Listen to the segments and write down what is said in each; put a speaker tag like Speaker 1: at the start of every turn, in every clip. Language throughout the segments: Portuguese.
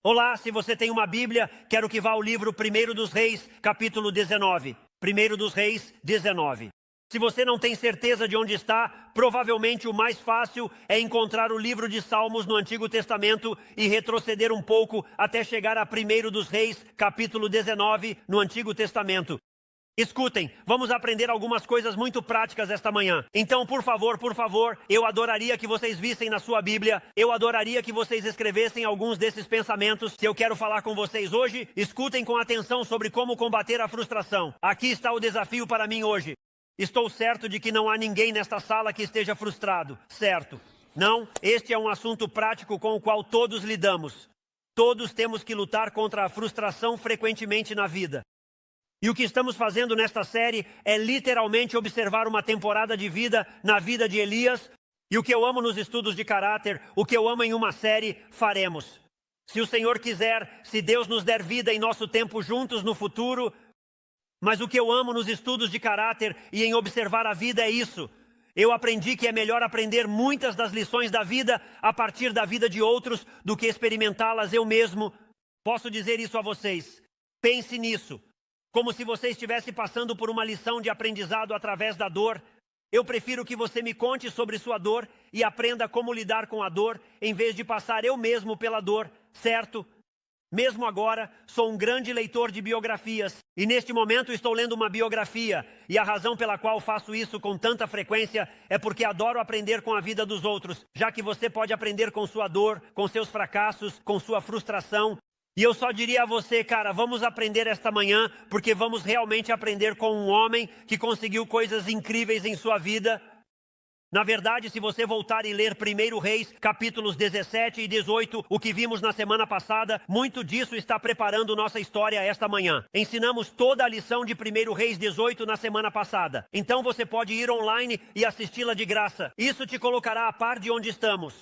Speaker 1: Olá, se você tem uma Bíblia, quero que vá ao livro 1 dos Reis, capítulo 19. 1 dos Reis, 19. Se você não tem certeza de onde está, provavelmente o mais fácil é encontrar o livro de Salmos no Antigo Testamento e retroceder um pouco até chegar a 1 dos Reis, capítulo 19, no Antigo Testamento. Escutem, vamos aprender algumas coisas muito práticas esta manhã. Então, por favor, eu adoraria que vocês vissem na sua Bíblia, eu adoraria que vocês escrevessem alguns desses pensamentos que eu quero falar com vocês hoje. Escutem com atenção sobre como combater a frustração. Aqui está o desafio para mim hoje. Estou certo de que não há ninguém nesta sala que esteja frustrado, certo? Não, este é um assunto prático com o qual todos lidamos. Todos temos que lutar contra a frustração frequentemente na vida. E o que estamos fazendo nesta série é literalmente observar uma temporada de vida na vida de Elias. E o que eu amo nos estudos de caráter, o que eu amo em uma série, faremos. Se o Senhor quiser, se Deus nos der vida em nosso tempo juntos no futuro. Mas o que eu amo nos estudos de caráter e em observar a vida é isso. Eu aprendi que é melhor aprender muitas das lições da vida a partir da vida de outros do que experimentá-las eu mesmo. Posso dizer isso a vocês. Pense nisso. Como se você estivesse passando por uma lição de aprendizado através da dor. Eu prefiro que você me conte sobre sua dor e aprenda como lidar com a dor, em vez de passar eu mesmo pela dor, certo? Mesmo agora, sou um grande leitor de biografias. E neste momento estou lendo uma biografia. E a razão pela qual faço isso com tanta frequência é porque adoro aprender com a vida dos outros. Já que você pode aprender com sua dor, com seus fracassos, com sua frustração. E eu só diria a você, cara, vamos aprender esta manhã, porque vamos realmente aprender com um homem que conseguiu coisas incríveis em sua vida. Na verdade, se você voltar e ler 1 Reis, capítulos 17 e 18, o que vimos na semana passada, muito disso está preparando nossa história esta manhã. Ensinamos toda a lição de 1 Reis 18 na semana passada. Então você pode ir online e assisti-la de graça. Isso te colocará a par de onde estamos.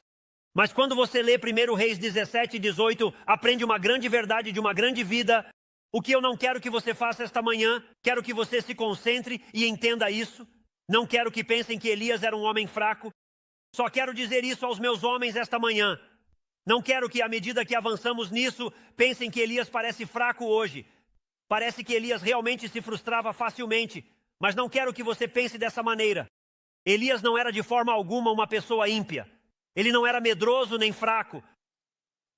Speaker 1: Mas quando você lê 1 Reis 17 e 18, aprende uma grande verdade de uma grande vida. O que eu não quero que você faça esta manhã, quero que você se concentre e entenda isso. Não quero que pensem que Elias era um homem fraco. Só quero dizer isso aos meus homens esta manhã. Não quero que, à medida que avançamos nisso, pensem que Elias parece fraco hoje. Parece que Elias realmente se frustrava facilmente. Mas não quero que você pense dessa maneira. Elias não era de forma alguma uma pessoa ímpia. Ele não era medroso nem fraco.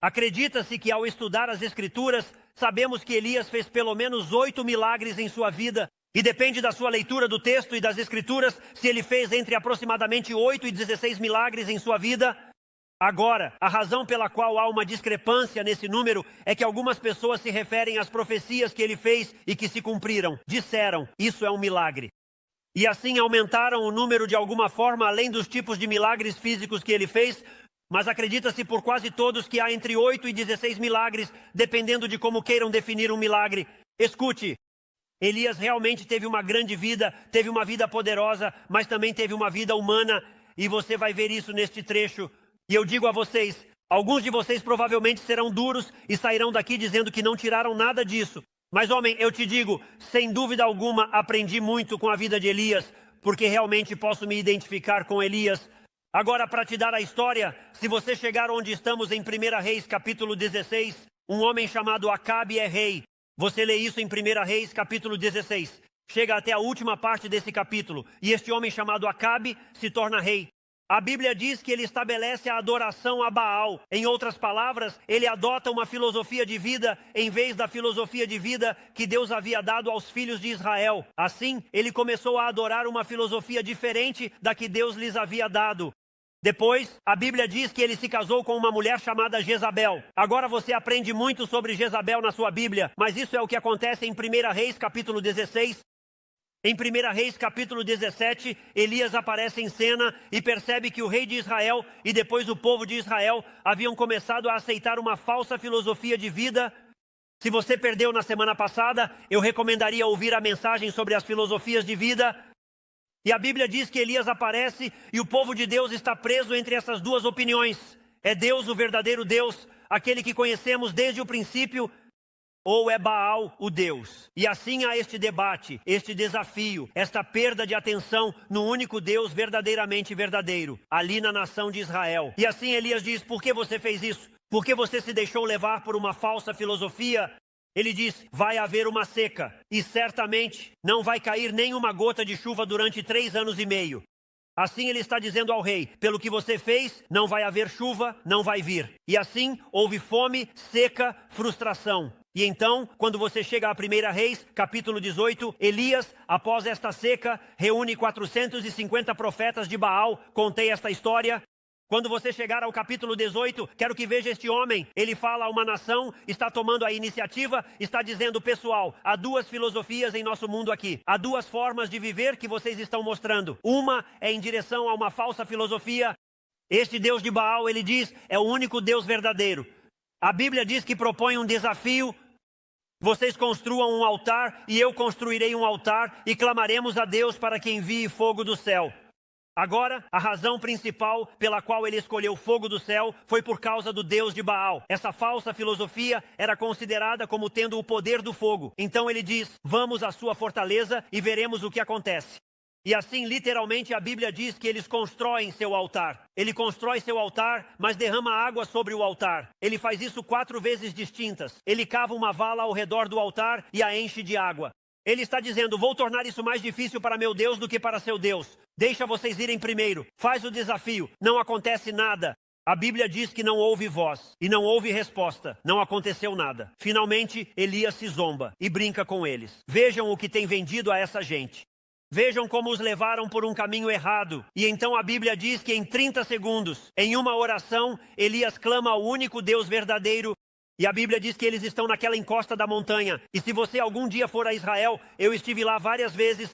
Speaker 1: Acredita-se que ao estudar as Escrituras, sabemos que Elias fez pelo menos 8 milagres em sua vida. E depende da sua leitura do texto e das Escrituras, se ele fez entre aproximadamente 8 e 16 milagres em sua vida. Agora, a razão pela qual há uma discrepância nesse número é que algumas pessoas se referem às profecias que ele fez e que se cumpriram. Disseram, isso é um milagre. E assim aumentaram o número de alguma forma, além dos tipos de milagres físicos que ele fez. Mas acredita-se por quase todos que há entre 8 e 16 milagres, dependendo de como queiram definir um milagre. Escute, Elias realmente teve uma grande vida, teve uma vida poderosa, mas também teve uma vida humana. E você vai ver isso neste trecho. E eu digo a vocês, alguns de vocês provavelmente serão duros e sairão daqui dizendo que não tiraram nada disso. Mas, homem, eu te digo, sem dúvida alguma, aprendi muito com a vida de Elias, porque realmente posso me identificar com Elias. Agora, para te dar a história, se você chegar onde estamos em 1 Reis, capítulo 16, um homem chamado Acabe é rei. Você lê isso em 1 Reis, capítulo 16. Chega até a última parte desse capítulo, e este homem chamado Acabe se torna rei. A Bíblia diz que ele estabelece a adoração a Baal. Em outras palavras, ele adota uma filosofia de vida em vez da filosofia de vida que Deus havia dado aos filhos de Israel. Assim, ele começou a adorar uma filosofia diferente da que Deus lhes havia dado. Depois, a Bíblia diz que ele se casou com uma mulher chamada Jezabel. Agora você aprende muito sobre Jezabel na sua Bíblia, mas isso é o que acontece em 1 Reis, capítulo 16. Em 1 Reis, capítulo 17, Elias aparece em cena e percebe que o rei de Israel e depois o povo de Israel haviam começado a aceitar uma falsa filosofia de vida. Se você perdeu na semana passada, eu recomendaria ouvir a mensagem sobre as filosofias de vida. E a Bíblia diz que Elias aparece e o povo de Deus está preso entre essas duas opiniões. É Deus o verdadeiro Deus, aquele que conhecemos desde o princípio, ou é Baal o Deus? E assim há este debate, este desafio, esta perda de atenção no único Deus verdadeiramente verdadeiro, ali na nação de Israel. E assim Elias diz, por que você fez isso? Porque você se deixou levar por uma falsa filosofia. Ele diz, vai haver uma seca, e certamente não vai cair nenhuma gota de chuva durante 3 anos e meio. Assim ele está dizendo ao rei, pelo que você fez, não vai haver chuva, não vai vir. E assim houve fome, seca, frustração. E então, quando você chega a 1 Reis, capítulo 18, Elias, após esta seca, reúne 450 profetas de Baal. Contei esta história. Quando você chegar ao capítulo 18, quero que veja este homem. Ele fala a uma nação, está tomando a iniciativa, está dizendo, pessoal, há 2 filosofias em nosso mundo aqui. Há 2 formas de viver que vocês estão mostrando. Uma é em direção a uma falsa filosofia. Este Deus de Baal, ele diz, é o único Deus verdadeiro. A Bíblia diz que propõe um desafio. Vocês construam um altar e eu construirei um altar e clamaremos a Deus para que envie fogo do céu. Agora, a razão principal pela qual ele escolheu fogo do céu foi por causa do Deus de Baal. Essa falsa filosofia era considerada como tendo o poder do fogo. Então ele diz, vamos à sua fortaleza e veremos o que acontece. E assim, literalmente, a Bíblia diz que eles constroem seu altar. Ele constrói seu altar, mas derrama água sobre o altar. Ele faz isso 4 vezes distintas. Ele cava uma vala ao redor do altar e a enche de água. Ele está dizendo, vou tornar isso mais difícil para meu Deus do que para seu Deus. Deixa vocês irem primeiro. Faz o desafio. Não acontece nada. A Bíblia diz que não houve voz e não houve resposta. Não aconteceu nada. Finalmente, Elias se zomba e brinca com eles. Vejam o que tem vendido a essa gente. Vejam como os levaram por um caminho errado. E então a Bíblia diz que em 30 segundos, em uma oração, Elias clama ao único Deus verdadeiro. E a Bíblia diz que eles estão naquela encosta da montanha. E se você algum dia for a Israel, eu estive lá várias vezes,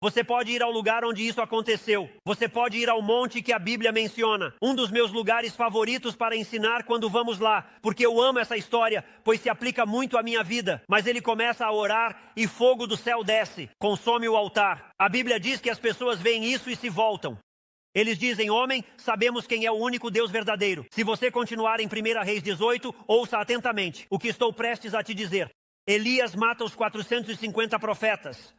Speaker 1: você pode ir ao lugar onde isso aconteceu. Você pode ir ao monte que a Bíblia menciona. Um dos meus lugares favoritos para ensinar quando vamos lá. Porque eu amo essa história, pois se aplica muito à minha vida. Mas ele começa a orar e fogo do céu desce, consome o altar. A Bíblia diz que as pessoas veem isso e se voltam. Eles dizem, homem, sabemos quem é o único Deus verdadeiro. Se você continuar em 1 Reis 18, ouça atentamente o que estou prestes a te dizer. Elias mata os 450 profetas.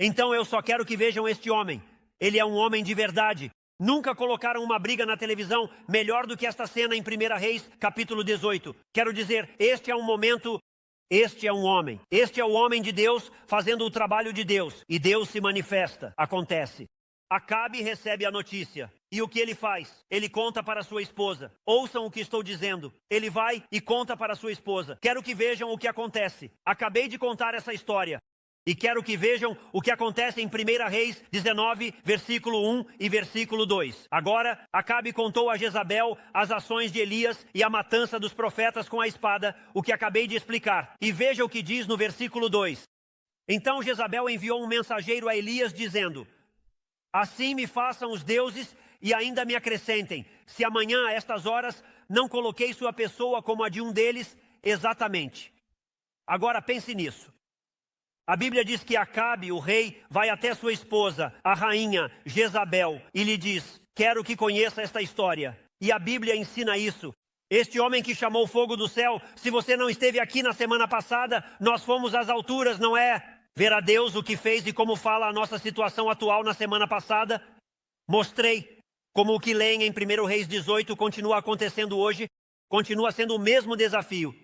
Speaker 1: Então eu só quero que vejam este homem. Ele é um homem de verdade. Nunca colocaram uma briga na televisão melhor do que esta cena em 1 Reis, capítulo 18. Quero dizer, este é um momento, este é um homem. Este é o homem de Deus fazendo o trabalho de Deus. E Deus se manifesta, acontece. Acabe recebe a notícia. E o que ele faz? Ele conta para sua esposa. Ouçam o que estou dizendo. Ele vai e conta para sua esposa. Quero que vejam o que acontece. Acabei de contar essa história. E quero que vejam o que acontece em 1 Reis 19, versículo 1 e versículo 2. Agora, Acabe contou a Jezabel as ações de Elias e a matança dos profetas com a espada, o que acabei de explicar. E veja o que diz no versículo 2. Então Jezabel enviou um mensageiro a Elias dizendo, assim me façam os deuses e ainda me acrescentem, se amanhã a estas horas não coloquei sua pessoa como a de um deles, exatamente. Agora pense nisso. A Bíblia diz que Acabe, o rei, vai até sua esposa, a rainha Jezabel, e lhe diz, quero que conheça esta história. E a Bíblia ensina isso. Este homem que chamou fogo do céu, se você não esteve aqui na semana passada, nós fomos às alturas, não é? Ver a Deus o que fez e como fala a nossa situação atual na semana passada. Mostrei como o que leem em 1 Reis 18 continua acontecendo hoje, continua sendo o mesmo desafio.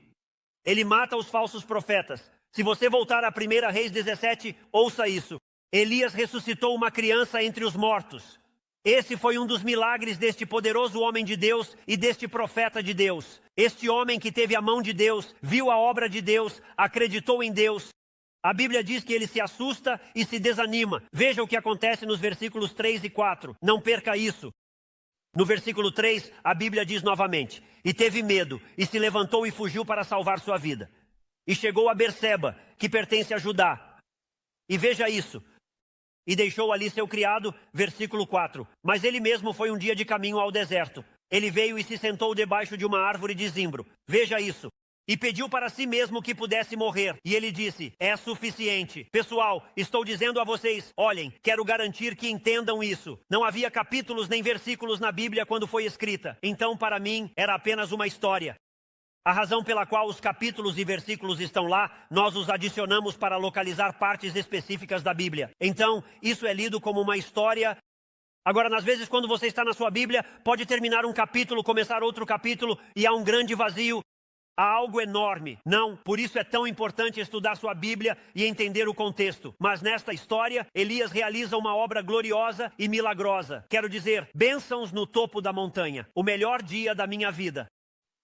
Speaker 1: Ele mata os falsos profetas. Se você voltar a 1 Reis 17, ouça isso. Elias ressuscitou uma criança entre os mortos. Esse foi um dos milagres deste poderoso homem de Deus e deste profeta de Deus. Este homem que teve a mão de Deus, viu a obra de Deus, acreditou em Deus. A Bíblia diz que ele se assusta e se desanima. Veja o que acontece nos versículos 3 e 4. Não perca isso. No versículo 3, a Bíblia diz novamente, e teve medo, e se levantou e fugiu para salvar sua vida. E chegou a Berseba, que pertence a Judá. E veja isso. E deixou ali seu criado, versículo 4. Mas ele mesmo foi um dia de caminho ao deserto. Ele veio e se sentou debaixo de uma árvore de zimbro. Veja isso. E pediu para si mesmo que pudesse morrer. E ele disse, é suficiente. Pessoal, estou dizendo a vocês, olhem, quero garantir que entendam isso. Não havia capítulos nem versículos na Bíblia quando foi escrita. Então, para mim, era apenas uma história. A razão pela qual os capítulos e versículos estão lá, nós os adicionamos para localizar partes específicas da Bíblia. Então, isso é lido como uma história Agora, nas vezes quando você está na sua Bíblia, pode terminar um capítulo, começar outro capítulo e há um grande vazio. Há algo enorme. Não, por isso é tão importante estudar sua Bíblia e entender o contexto. Mas nesta história, Elias realiza uma obra gloriosa e milagrosa. Quero dizer, bênçãos no topo da montanha. O melhor dia da minha vida.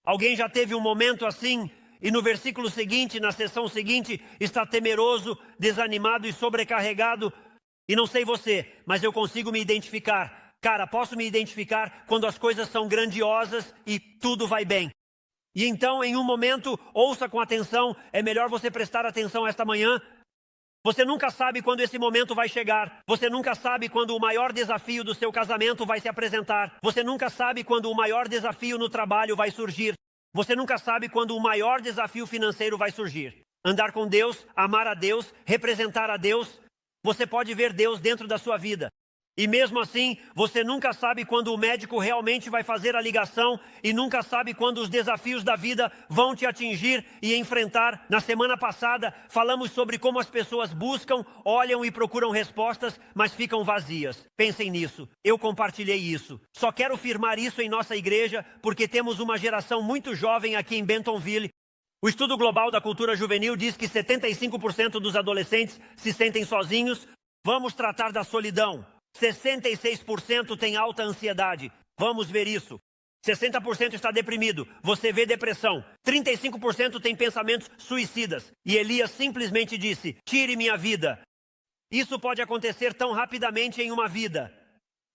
Speaker 1: Alguém já teve um momento assim e no versículo seguinte, na sessão seguinte, está temeroso, desanimado e sobrecarregado? E não sei você, mas eu consigo me identificar. Cara, posso me identificar quando as coisas são grandiosas e tudo vai bem. E então, em um momento, ouça com atenção, é melhor você prestar atenção esta manhã. Você nunca sabe quando esse momento vai chegar. Você nunca sabe quando o maior desafio do seu casamento vai se apresentar. Você nunca sabe quando o maior desafio no trabalho vai surgir. Você nunca sabe quando o maior desafio financeiro vai surgir. Andar com Deus, amar a Deus, representar a Deus. Você pode ver Deus dentro da sua vida. E mesmo assim, você nunca sabe quando o médico realmente vai fazer a ligação e nunca sabe quando os desafios da vida vão te atingir e enfrentar. Na semana passada, falamos sobre como as pessoas buscam, olham e procuram respostas, mas ficam vazias. Pensem nisso. Eu compartilhei isso. Só quero firmar isso em nossa igreja porque temos uma geração muito jovem aqui em Bentonville. O estudo global da cultura juvenil diz que 75% dos adolescentes se sentem sozinhos. Vamos tratar da solidão. 66% tem alta ansiedade. Vamos ver isso. 60% está deprimido. Você vê depressão. 35% tem pensamentos suicidas. E Elias simplesmente disse: tire minha vida. Isso pode acontecer tão rapidamente em uma vida.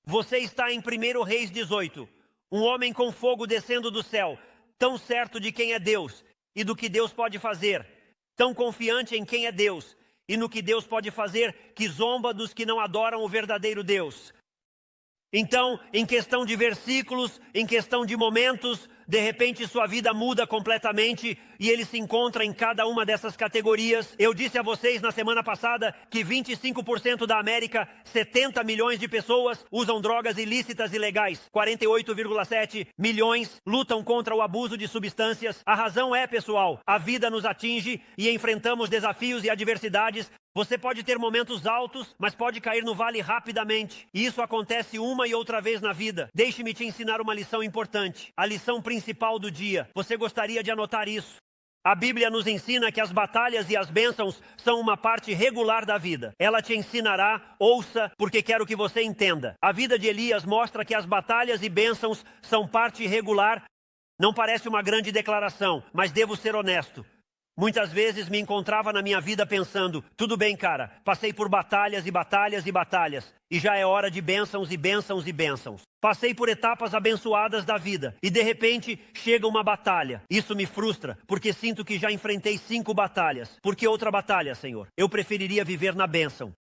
Speaker 1: Você está em 1 Reis 18. Um homem com fogo descendo do céu. Tão certo de quem é Deus e do que Deus pode fazer. Tão confiante em quem é Deus e no que Deus pode fazer, que zomba dos que não adoram o verdadeiro Deus. Então, em questão de versículos, em questão de momentos, de repente sua vida muda completamente e ele se encontra em cada uma dessas categorias. Eu disse a vocês na semana passada que 25% da América, 70 milhões de pessoas, usam drogas ilícitas e ilegais. 48,7 milhões lutam contra o abuso de substâncias. A razão é, pessoal, a vida nos atinge e enfrentamos desafios e adversidades. Você pode ter momentos altos, mas pode cair no vale rapidamente. E isso acontece uma e outra vez na vida. Deixe-me te ensinar uma lição importante. A lição principal do dia. Você gostaria de anotar isso? A Bíblia nos ensina que as batalhas e as bênçãos são uma parte regular da vida. Ela te ensinará, ouça, porque quero que você entenda. A vida de Elias mostra que as batalhas e bênçãos são parte regular. Não parece uma grande declaração, mas devo ser honesto. Muitas vezes me encontrava na minha vida pensando, tudo bem, cara, passei por batalhas e batalhas e batalhas, e já é hora de bênçãos e bênçãos e bênçãos. Passei por etapas abençoadas da vida, e de repente chega uma batalha. Isso me frustra, porque sinto que já enfrentei 5 batalhas. Por que outra batalha, Senhor? Eu preferiria viver na bênção.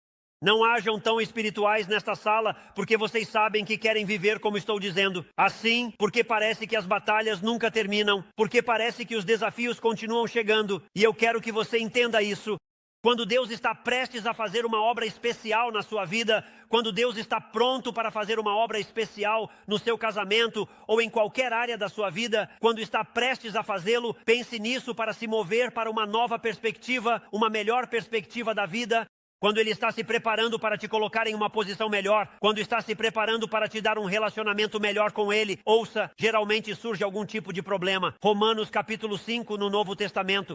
Speaker 1: Não hajam tão espirituais nesta sala, porque vocês sabem que querem viver como estou dizendo. Assim, porque parece que as batalhas nunca terminam, porque parece que os desafios continuam chegando. E eu quero que você entenda isso. Quando Deus está prestes a fazer uma obra especial na sua vida, quando Deus está pronto para fazer uma obra especial no seu casamento ou em qualquer área da sua vida, quando está prestes a fazê-lo, pense nisso para se mover para uma nova perspectiva, uma melhor perspectiva da vida. Quando Ele está se preparando para te colocar em uma posição melhor, quando está se preparando para te dar um relacionamento melhor com Ele, ouça, geralmente surge algum tipo de problema. Romanos capítulo 5 no Novo Testamento.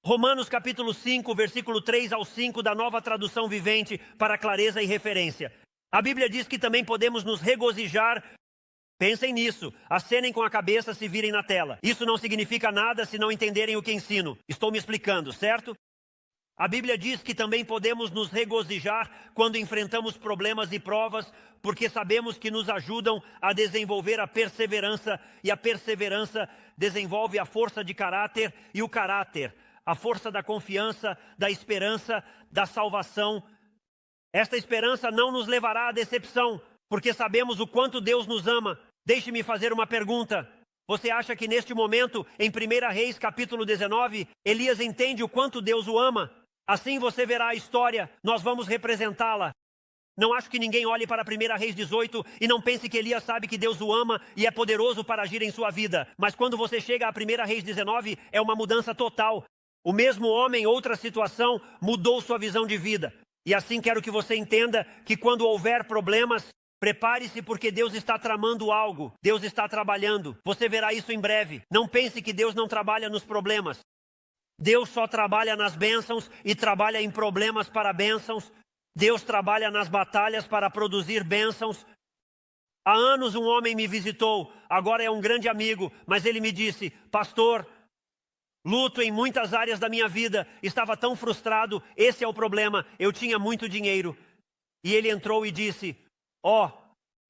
Speaker 1: Romanos capítulo 5, versículo 3 ao 5 da Nova Tradução Vivente, para clareza e referência. A Bíblia diz que também podemos nos regozijar. Pensem nisso, acenem com a cabeça se virem na tela. Isso não significa nada se não entenderem o que ensino. Estou me explicando, certo? A Bíblia diz que também podemos nos regozijar quando enfrentamos problemas e provas, porque sabemos que nos ajudam a desenvolver a perseverança, e a perseverança desenvolve a força de caráter, e o caráter, a força da confiança, da esperança, da salvação. Esta esperança não nos levará à decepção, porque sabemos o quanto Deus nos ama. Deixe-me fazer uma pergunta. Você acha que neste momento, em 1 Reis capítulo 19, Elias entende o quanto Deus o ama? Assim você verá a história, nós vamos representá-la. Não acho que ninguém olhe para 1 Reis 18 e não pense que Elias sabe que Deus o ama e é poderoso para agir em sua vida. Mas quando você chega a 1 Reis 19, é uma mudança total. O mesmo homem, outra situação, mudou sua visão de vida. E assim quero que você entenda que quando houver problemas, Prepare-se porque Deus está tramando algo. Deus está trabalhando. Você verá isso em breve. Não pense que Deus não trabalha nos problemas. Deus só trabalha nas bênçãos e trabalha em problemas para bênçãos. Deus trabalha nas batalhas para produzir bênçãos. Há anos um homem me visitou, agora é um grande amigo, mas ele me disse: pastor, luto em muitas áreas da minha vida, estava tão frustrado, esse é o problema, eu tinha muito dinheiro. E ele entrou e disse: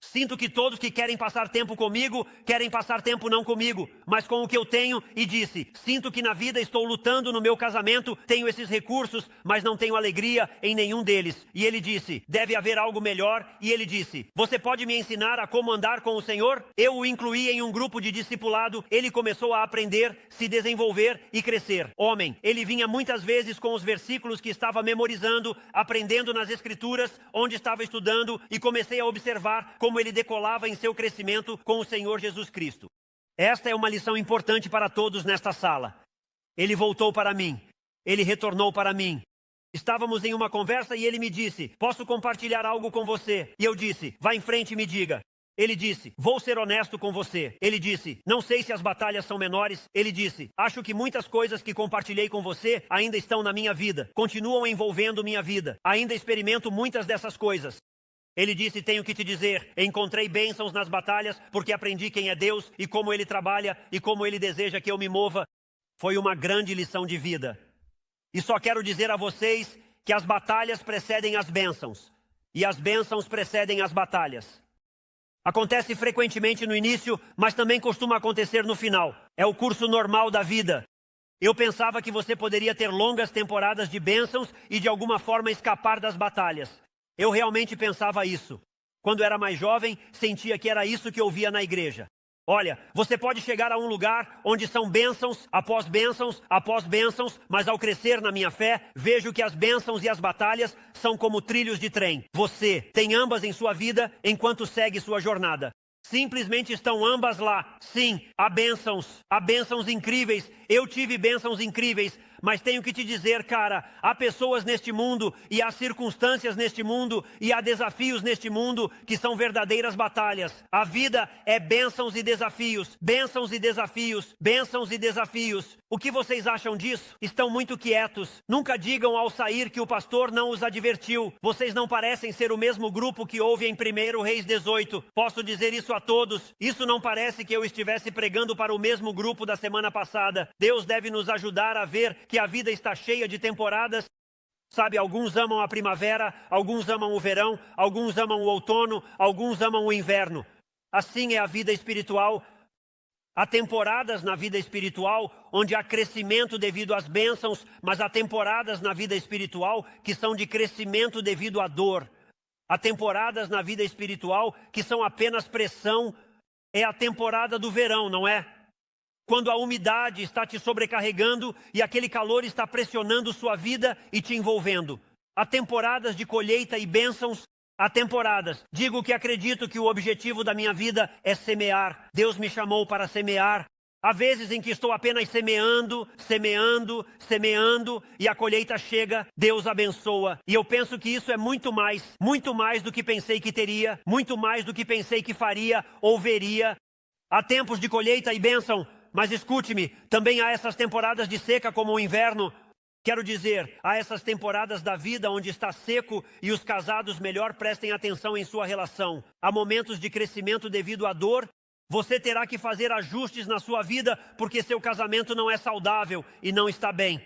Speaker 1: sinto que todos que querem passar tempo comigo, querem passar tempo não comigo, mas com o que eu tenho. E disse: sinto que na vida estou lutando no meu casamento, tenho esses recursos, mas não tenho alegria em nenhum deles. E ele disse: deve haver algo melhor. E ele disse: você pode me ensinar a como andar com o Senhor? Eu o incluí em um grupo de discipulado, ele começou a aprender, se desenvolver e crescer. Homem, ele vinha muitas vezes com os versículos que estava memorizando, aprendendo nas escrituras, onde estava estudando, e comecei a observar como ele decolava em seu crescimento com o Senhor Jesus Cristo. Esta é uma lição importante para todos nesta sala. Ele voltou para mim. Ele retornou para mim. Estávamos em uma conversa e ele me disse: posso compartilhar algo com você? E eu disse: vá em frente e me diga. Ele disse: vou ser honesto com você. Ele disse: não sei se as batalhas são menores. Ele disse: acho que muitas coisas que compartilhei com você ainda estão na minha vida. Continuam envolvendo minha vida. Ainda experimento muitas dessas coisas. Ele disse: tenho que te dizer, encontrei bênçãos nas batalhas, porque aprendi quem é Deus e como Ele trabalha e como Ele deseja que eu me mova. Foi uma grande lição de vida. E só quero dizer a vocês que as batalhas precedem as bênçãos, e as bênçãos precedem as batalhas. Acontece frequentemente no início, mas também costuma acontecer no final. É o curso normal da vida. Eu pensava que você poderia ter longas temporadas de bênçãos e de alguma forma escapar das batalhas. Eu realmente pensava isso. Quando era mais jovem, sentia que era isso que eu via na igreja. Olha, você pode chegar a um lugar onde são bênçãos, após bênçãos, mas ao crescer na minha fé, vejo que as bênçãos e as batalhas são como trilhos de trem. Você tem ambas em sua vida enquanto segue sua jornada. Simplesmente estão ambas lá. Sim, há bênçãos incríveis. Eu tive bênçãos incríveis. Mas tenho que te dizer, cara, há pessoas neste mundo, e há circunstâncias neste mundo, e há desafios neste mundo, que são verdadeiras batalhas. A vida é bênçãos e desafios, bênçãos e desafios, bênçãos e desafios. O que vocês acham disso? Estão muito quietos. Nunca digam ao sair que o pastor não os advertiu. Vocês não parecem ser o mesmo grupo que houve em 1 Reis 18. Posso dizer isso a todos. Isso não parece que eu estivesse pregando para o mesmo grupo da semana passada. Deus deve nos ajudar a ver que a vida está cheia de temporadas. Sabe, alguns amam a primavera, alguns amam o verão, alguns amam o outono, alguns amam o inverno. Assim é a vida espiritual. Há temporadas na vida espiritual onde há crescimento devido às bênçãos, mas há temporadas na vida espiritual que são de crescimento devido à dor. Há temporadas na vida espiritual que são apenas pressão. É a temporada do verão, não é? Quando a umidade está te sobrecarregando e aquele calor está pressionando sua vida e te envolvendo. Há temporadas de colheita e bênçãos. Há temporadas. Digo que acredito que o objetivo da minha vida é semear. Deus me chamou para semear. Há vezes em que estou apenas semeando, e a colheita chega, Deus abençoa. E eu penso que isso é muito mais do que pensei que teria, muito mais do que pensei que faria ou veria. Há tempos de colheita e bênção, mas escute-me, também há essas temporadas de seca como o inverno. Quero dizer, há essas temporadas da vida onde está seco e os casados melhor prestem atenção em sua relação. Há momentos de crescimento devido à dor. Você terá que fazer ajustes na sua vida porque seu casamento não é saudável e não está bem.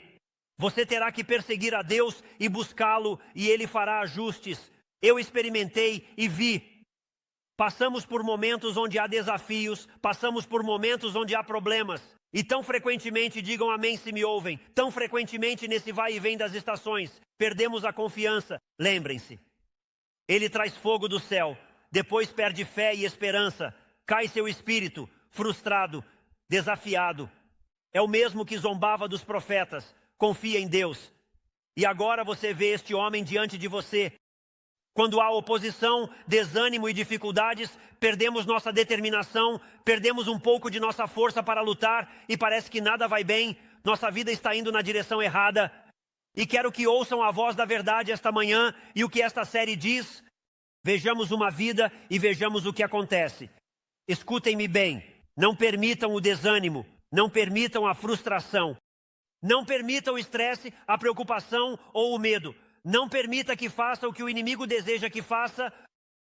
Speaker 1: Você terá que perseguir a Deus e buscá-lo e Ele fará ajustes. Eu experimentei e vi. Passamos por momentos onde há desafios, passamos por momentos onde há problemas. E tão frequentemente, digam amém se me ouvem, tão frequentemente nesse vai e vem das estações, perdemos a confiança. Lembrem-se, Ele traz fogo do céu, depois perde fé e esperança, cai seu espírito, frustrado, desafiado. É o mesmo que zombava dos profetas, confia em Deus. E agora você vê este homem diante de você. Quando há oposição, desânimo e dificuldades, perdemos nossa determinação, perdemos um pouco de nossa força para lutar e parece que nada vai bem, nossa vida está indo na direção errada. E quero que ouçam a voz da verdade esta manhã e o que esta série diz. Vejamos uma vida e vejamos o que acontece. Escutem-me bem. Não permitam o desânimo. Não permitam a frustração. Não permitam o estresse, a preocupação ou o medo. Não permita que faça o que o inimigo deseja que faça.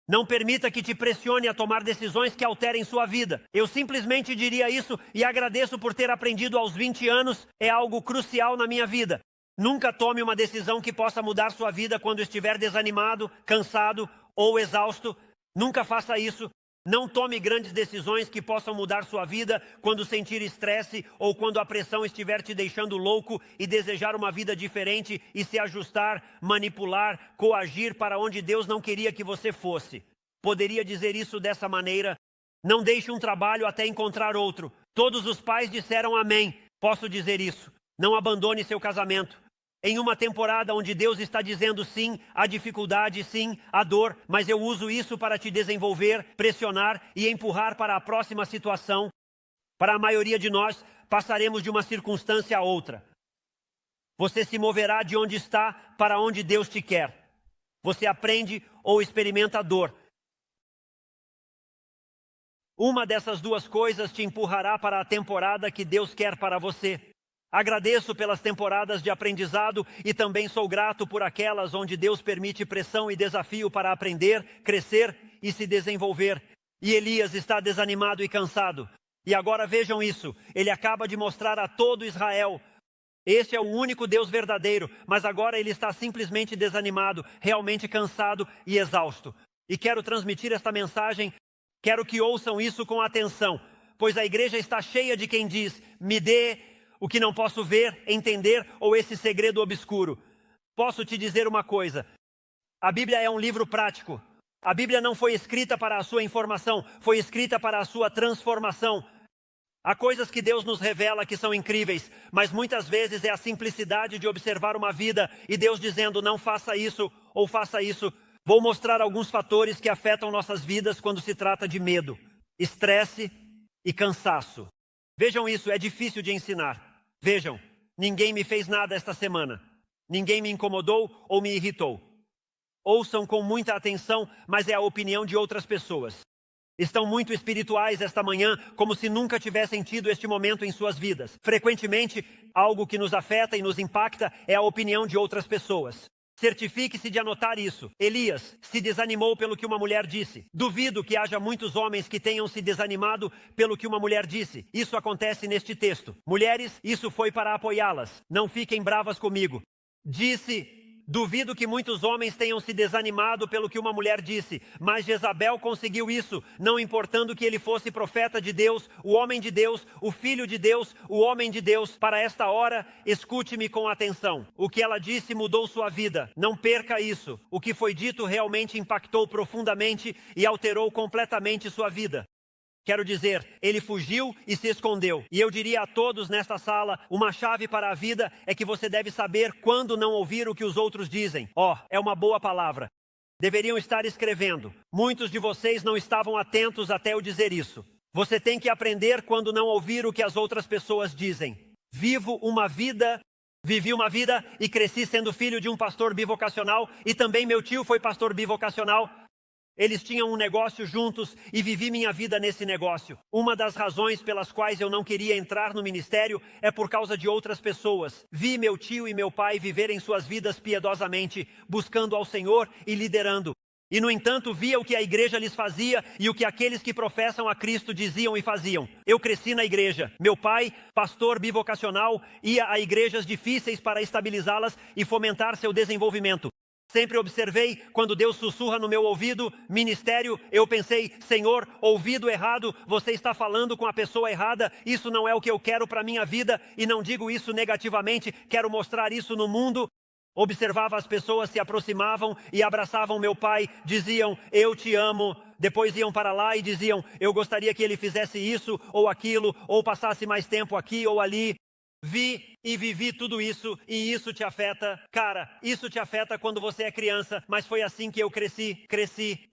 Speaker 1: Não permita que te pressione a tomar decisões que alterem sua vida. Eu simplesmente diria isso e agradeço por ter aprendido aos 20 anos. É algo crucial na minha vida. Nunca tome uma decisão que possa mudar sua vida quando estiver desanimado, cansado ou exausto. Nunca faça isso. Não tome grandes decisões que possam mudar sua vida quando sentir estresse ou quando a pressão estiver te deixando louco e desejar uma vida diferente e se ajustar, manipular, coagir para onde Deus não queria que você fosse. Poderia dizer isso dessa maneira: não deixe um trabalho até encontrar outro. Todos os pais disseram amém. Posso dizer isso. Não abandone seu casamento. Em uma temporada onde Deus está dizendo sim à dificuldade, sim à dor, mas eu uso isso para te desenvolver, pressionar e empurrar para a próxima situação. Para a maioria de nós, passaremos de uma circunstância a outra. Você se moverá de onde está para onde Deus te quer. Você aprende ou experimenta a dor. Uma dessas duas coisas te empurrará para a temporada que Deus quer para você. Agradeço pelas temporadas de aprendizado e também sou grato por aquelas onde Deus permite pressão e desafio para aprender, crescer e se desenvolver. E Elias está desanimado e cansado. E agora vejam isso, ele acaba de mostrar a todo Israel: este é o único Deus verdadeiro, mas agora ele está simplesmente desanimado, realmente cansado e exausto. E quero transmitir esta mensagem, quero que ouçam isso com atenção, pois a igreja está cheia de quem diz: me dê o que não posso ver, entender ou esse segredo obscuro. Posso te dizer uma coisa: a Bíblia é um livro prático. A Bíblia não foi escrita para a sua informação, foi escrita para a sua transformação. Há coisas que Deus nos revela que são incríveis, mas muitas vezes é a simplicidade de observar uma vida e Deus dizendo: não faça isso ou faça isso. Vou mostrar alguns fatores que afetam nossas vidas quando se trata de medo, estresse e cansaço. Vejam isso, é difícil de ensinar. Vejam, ninguém me fez nada esta semana. Ninguém me incomodou ou me irritou. Ouçam com muita atenção, mas é a opinião de outras pessoas. Estão muito espirituais esta manhã, como se nunca tivessem tido este momento em suas vidas. Frequentemente, algo que nos afeta e nos impacta é a opinião de outras pessoas. Certifique-se de anotar isso. Elias se desanimou pelo que uma mulher disse. Duvido que haja muitos homens que tenham se desanimado pelo que uma mulher disse. Isso acontece neste texto. Mulheres, isso foi para apoiá-las. Não fiquem bravas comigo. Duvido que muitos homens tenham se desanimado pelo que uma mulher disse, mas Jezabel conseguiu isso, não importando que ele fosse profeta de Deus, o homem de Deus, o filho de Deus, o homem de Deus. Para esta hora, escute-me com atenção. O que ela disse mudou sua vida. Não perca isso. O que foi dito realmente impactou profundamente e alterou completamente sua vida. Quero dizer, ele fugiu e se escondeu. E eu diria a todos nesta sala, uma chave para a vida é que você deve saber quando não ouvir o que os outros dizem. É uma boa palavra. Deveriam estar escrevendo. Muitos de vocês não estavam atentos até eu dizer isso. Você tem que aprender quando não ouvir o que as outras pessoas dizem. Vivi uma vida e cresci sendo filho de um pastor bivocacional e também meu tio foi pastor bivocacional. Eles tinham um negócio juntos e vivi minha vida nesse negócio. Uma das razões pelas quais eu não queria entrar no ministério é por causa de outras pessoas. Vi meu tio e meu pai viverem suas vidas piedosamente, buscando ao Senhor e liderando. E, no entanto, via o que a igreja lhes fazia e o que aqueles que professam a Cristo diziam e faziam. Eu cresci na igreja. Meu pai, pastor bivocacional, ia a igrejas difíceis para estabilizá-las e fomentar seu desenvolvimento. Sempre observei quando Deus sussurra no meu ouvido, ministério, eu pensei: Senhor, ouvido errado, você está falando com a pessoa errada, isso não é o que eu quero para a minha vida, e não digo isso negativamente, quero mostrar isso no mundo. Observava as pessoas se aproximavam e abraçavam meu pai, diziam: eu te amo. Depois iam para lá e diziam: eu gostaria que ele fizesse isso ou aquilo, ou passasse mais tempo aqui ou ali. Vi e vivi tudo isso e isso te afeta. Cara, isso te afeta quando você é criança, mas foi assim que eu cresci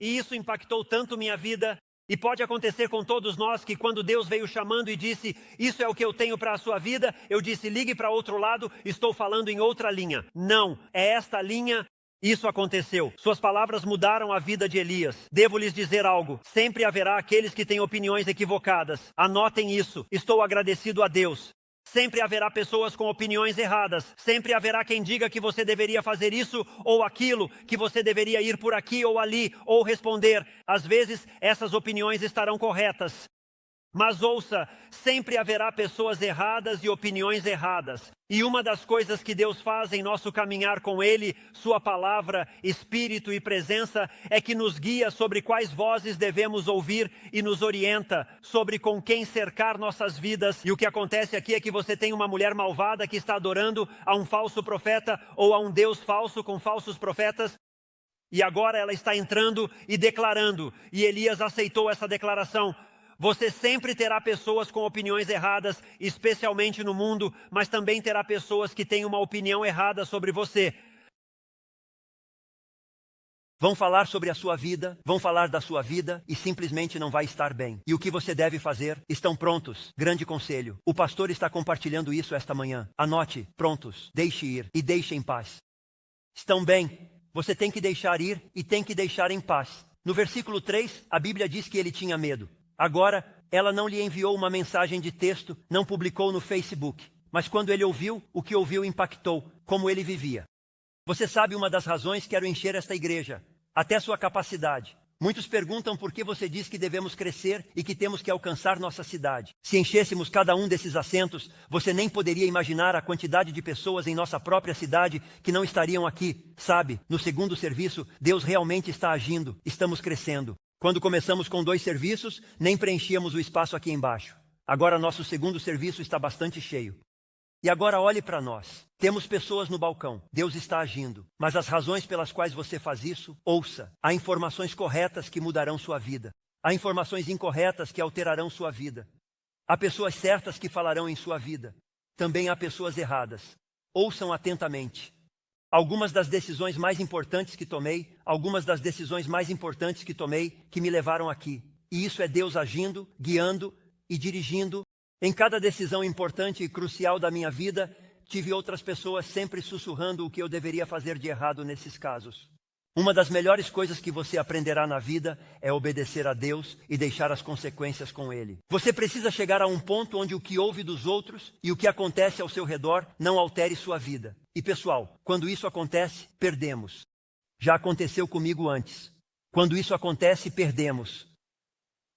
Speaker 1: e isso impactou tanto minha vida. E pode acontecer com todos nós que quando Deus veio chamando e disse: isso é o que eu tenho para a sua vida, eu disse: ligue para outro lado, estou falando em outra linha. Não, é esta linha Isso aconteceu. Suas palavras mudaram a vida de Elias. Devo lhes dizer algo. Sempre haverá aqueles que têm opiniões equivocadas. Anotem isso. Estou agradecido a Deus. Sempre haverá pessoas com opiniões erradas. Sempre haverá quem diga que você deveria fazer isso ou aquilo, que você deveria ir por aqui ou ali, ou responder. Às vezes, essas opiniões estarão corretas. Mas ouça, sempre haverá pessoas erradas e opiniões erradas. E uma das coisas que Deus faz em nosso caminhar com Ele, Sua palavra, Espírito e presença, é que nos guia sobre quais vozes devemos ouvir e nos orienta sobre com quem cercar nossas vidas. E o que acontece aqui é que você tem uma mulher malvada que está adorando a um falso profeta ou a um Deus falso com falsos profetas. E agora ela está entrando e declarando. E Elias aceitou essa declaração. Você sempre terá pessoas com opiniões erradas, especialmente no mundo, mas também terá pessoas que têm uma opinião errada sobre você. Vão falar sobre a sua vida, vão falar da sua vida e simplesmente não vai estar bem. E o que você deve fazer? Estão prontos? Grande conselho. O pastor está compartilhando isso esta manhã. Anote, prontos, deixe ir e deixe em paz. Estão bem? Você tem que deixar ir e tem que deixar em paz. No versículo 3, a Bíblia diz que ele tinha medo. Agora, ela não lhe enviou uma mensagem de texto, não publicou no Facebook. Mas quando ele ouviu, o que ouviu impactou, como ele vivia. Você sabe uma das razões? Quero encher esta igreja, até sua capacidade. Muitos perguntam por que você diz que devemos crescer e que temos que alcançar nossa cidade. Se enchêssemos cada um desses assentos, você nem poderia imaginar a quantidade de pessoas em nossa própria cidade que não estariam aqui. Sabe, no segundo serviço, Deus realmente está agindo, estamos crescendo. Quando começamos com 2 serviços, nem preenchíamos o espaço aqui embaixo. Agora nosso segundo serviço está bastante cheio. E agora olhe para nós. Temos pessoas no balcão. Deus está agindo. Mas as razões pelas quais você faz isso, ouça. Há informações corretas que mudarão sua vida. Há informações incorretas que alterarão sua vida. Há pessoas certas que falarão em sua vida. Também há pessoas erradas. Ouçam atentamente. Algumas das decisões mais importantes que tomei, que me levaram aqui. E isso é Deus agindo, guiando e dirigindo. Em cada decisão importante e crucial da minha vida, tive outras pessoas sempre sussurrando o que eu deveria fazer de errado nesses casos. Uma das melhores coisas que você aprenderá na vida é obedecer a Deus e deixar as consequências com Ele. Você precisa chegar a um ponto onde o que ouve dos outros e o que acontece ao seu redor não altere sua vida. E pessoal, quando isso acontece, perdemos. Já aconteceu comigo antes. Quando isso acontece, perdemos.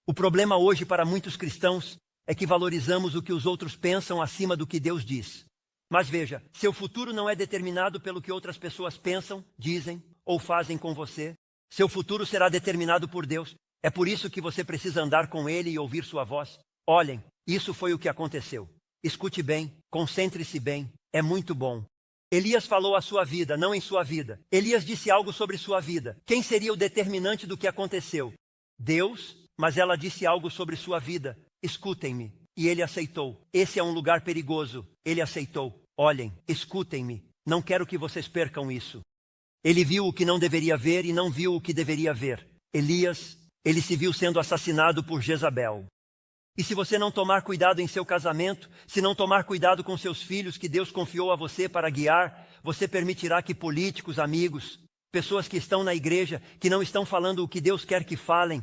Speaker 1: O problema hoje para muitos cristãos é que valorizamos o que os outros pensam acima do que Deus diz. Mas veja, seu futuro não é determinado pelo que outras pessoas pensam, dizem ou fazem com você. Seu futuro será determinado por Deus. É por isso que você precisa andar com Ele e ouvir sua voz. Olhem, isso foi o que aconteceu. Escute bem, concentre-se bem, é muito bom. Elias falou a sua vida, não em sua vida. Elias disse algo sobre sua vida. Quem seria o determinante do que aconteceu? Deus, mas ela disse algo sobre sua vida. Escutem-me. E ele aceitou. Esse é um lugar perigoso. Ele aceitou. Olhem, escutem-me. Não quero que vocês percam isso. Ele viu o que não deveria ver e não viu o que deveria ver. Elias, ele se viu sendo assassinado por Jezabel. E se você não tomar cuidado em seu casamento, se não tomar cuidado com seus filhos que Deus confiou a você para guiar, você permitirá que políticos, amigos, pessoas que estão na igreja, que não estão falando o que Deus quer que falem,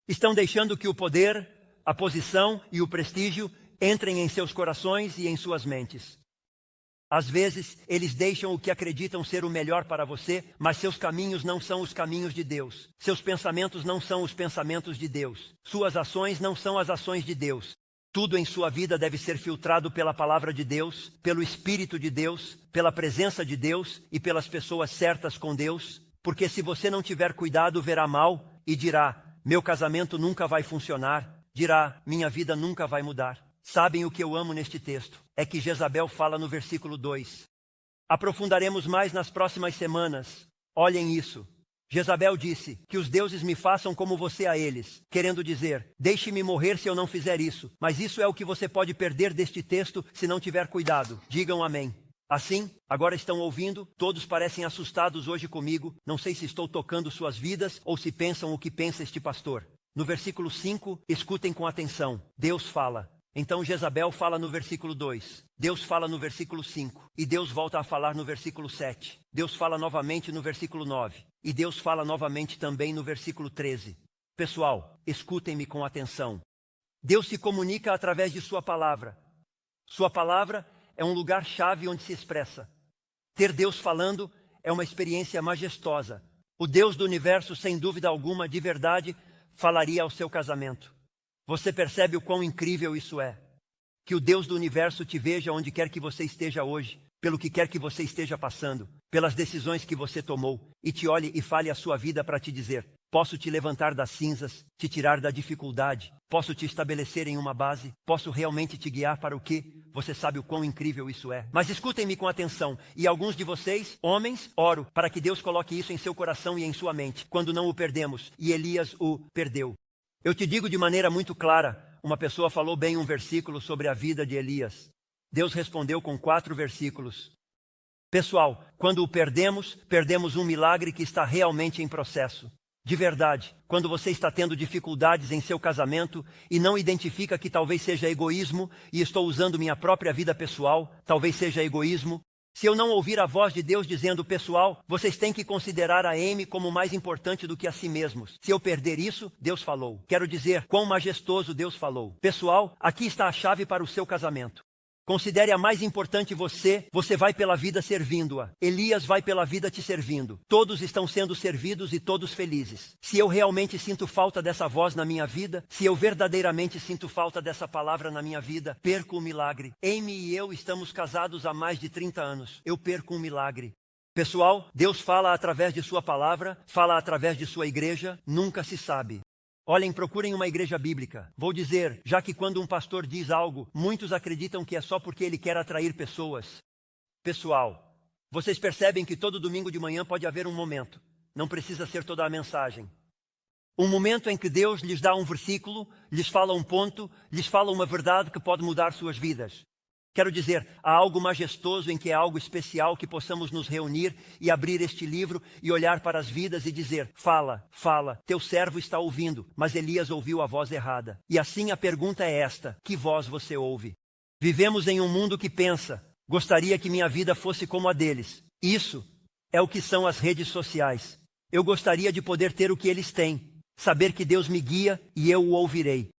Speaker 1: estão deixando que o poder, a posição e o prestígio entrem em seus corações e em suas mentes. Às vezes, eles deixam o que acreditam ser o melhor para você, mas seus caminhos não são os caminhos de Deus. Seus pensamentos não são os pensamentos de Deus. Suas ações não são as ações de Deus. Tudo em sua vida deve ser filtrado pela palavra de Deus, pelo Espírito de Deus, pela presença de Deus e pelas pessoas certas com Deus. Porque se você não tiver cuidado, verá mal e dirá, meu casamento nunca vai funcionar. Dirá, minha vida nunca vai mudar. Sabem o que eu amo neste texto? É que Jezabel fala no versículo 2. Aprofundaremos mais nas próximas semanas. Olhem isso. Jezabel disse, que os deuses me façam como você a eles. Querendo dizer, deixe-me morrer se eu não fizer isso. Mas isso é o que você pode perder deste texto se não tiver cuidado. Digam amém. Assim, agora estão ouvindo? Todos parecem assustados hoje comigo. Não sei se estou tocando suas vidas ou se pensam o que pensa este pastor. No versículo 5, escutem com atenção. Deus fala. Então Jezabel fala no versículo 2, Deus fala no versículo 5, e Deus volta a falar no versículo 7. Deus fala novamente no versículo 9, e Deus fala novamente também no versículo 13. Pessoal, escutem-me com atenção. Deus se comunica através de sua palavra. Sua palavra é um lugar-chave onde se expressa. Ter Deus falando é uma experiência majestosa. O Deus do universo, sem dúvida alguma, de verdade, falaria ao seu casamento. Você percebe o quão incrível isso é? Que o Deus do universo te veja onde quer que você esteja hoje, pelo que quer que você esteja passando, pelas decisões que você tomou, e te olhe e fale a sua vida para te dizer: posso te levantar das cinzas, te tirar da dificuldade, posso te estabelecer em uma base, posso realmente te guiar para o quê? Você sabe o quão incrível isso é. Mas escutem-me com atenção, e alguns de vocês, homens, oro para que Deus coloque isso em seu coração e em sua mente, quando não o perdemos, e Elias o perdeu. Eu te digo de maneira muito clara, uma pessoa falou bem um versículo sobre a vida de Elias. Deus respondeu com 4 versículos. Pessoal, quando o perdemos, perdemos um milagre que está realmente em processo. De verdade, quando você está tendo dificuldades em seu casamento e não identifica que talvez seja egoísmo, e estou usando minha própria vida pessoal, talvez seja egoísmo, se eu não ouvir a voz de Deus dizendo: pessoal, vocês têm que considerar a Amy como mais importante do que a si mesmos. Se eu perder isso, Deus falou. Quero dizer, quão majestoso Deus falou. Pessoal, aqui está a chave para o seu casamento. Considere a mais importante você vai pela vida servindo-a. Elias vai pela vida te servindo. Todos estão sendo servidos e todos felizes. Se eu realmente sinto falta dessa voz na minha vida, se eu verdadeiramente sinto falta dessa palavra na minha vida, perco o milagre. Amy e eu estamos casados há mais de 30 anos. Eu perco um milagre. Pessoal, Deus fala através de sua palavra, fala através de sua igreja, nunca se sabe. Olhem, procurem uma igreja bíblica. Vou dizer, já que quando um pastor diz algo, muitos acreditam que é só porque ele quer atrair pessoas. Pessoal, vocês percebem que todo domingo de manhã pode haver um momento. Não precisa ser toda a mensagem. Um momento em que Deus lhes dá um versículo, lhes fala um ponto, lhes fala uma verdade que pode mudar suas vidas. Quero dizer, há algo majestoso em que é algo especial que possamos nos reunir e abrir este livro e olhar para as vidas e dizer: fala, fala, teu servo está ouvindo. Mas Elias ouviu a voz errada. E assim a pergunta é esta: que voz você ouve? Vivemos em um mundo que pensa: gostaria que minha vida fosse como a deles. Isso é o que são as redes sociais. Eu gostaria de poder ter o que eles têm, saber que Deus me guia e eu o ouvirei.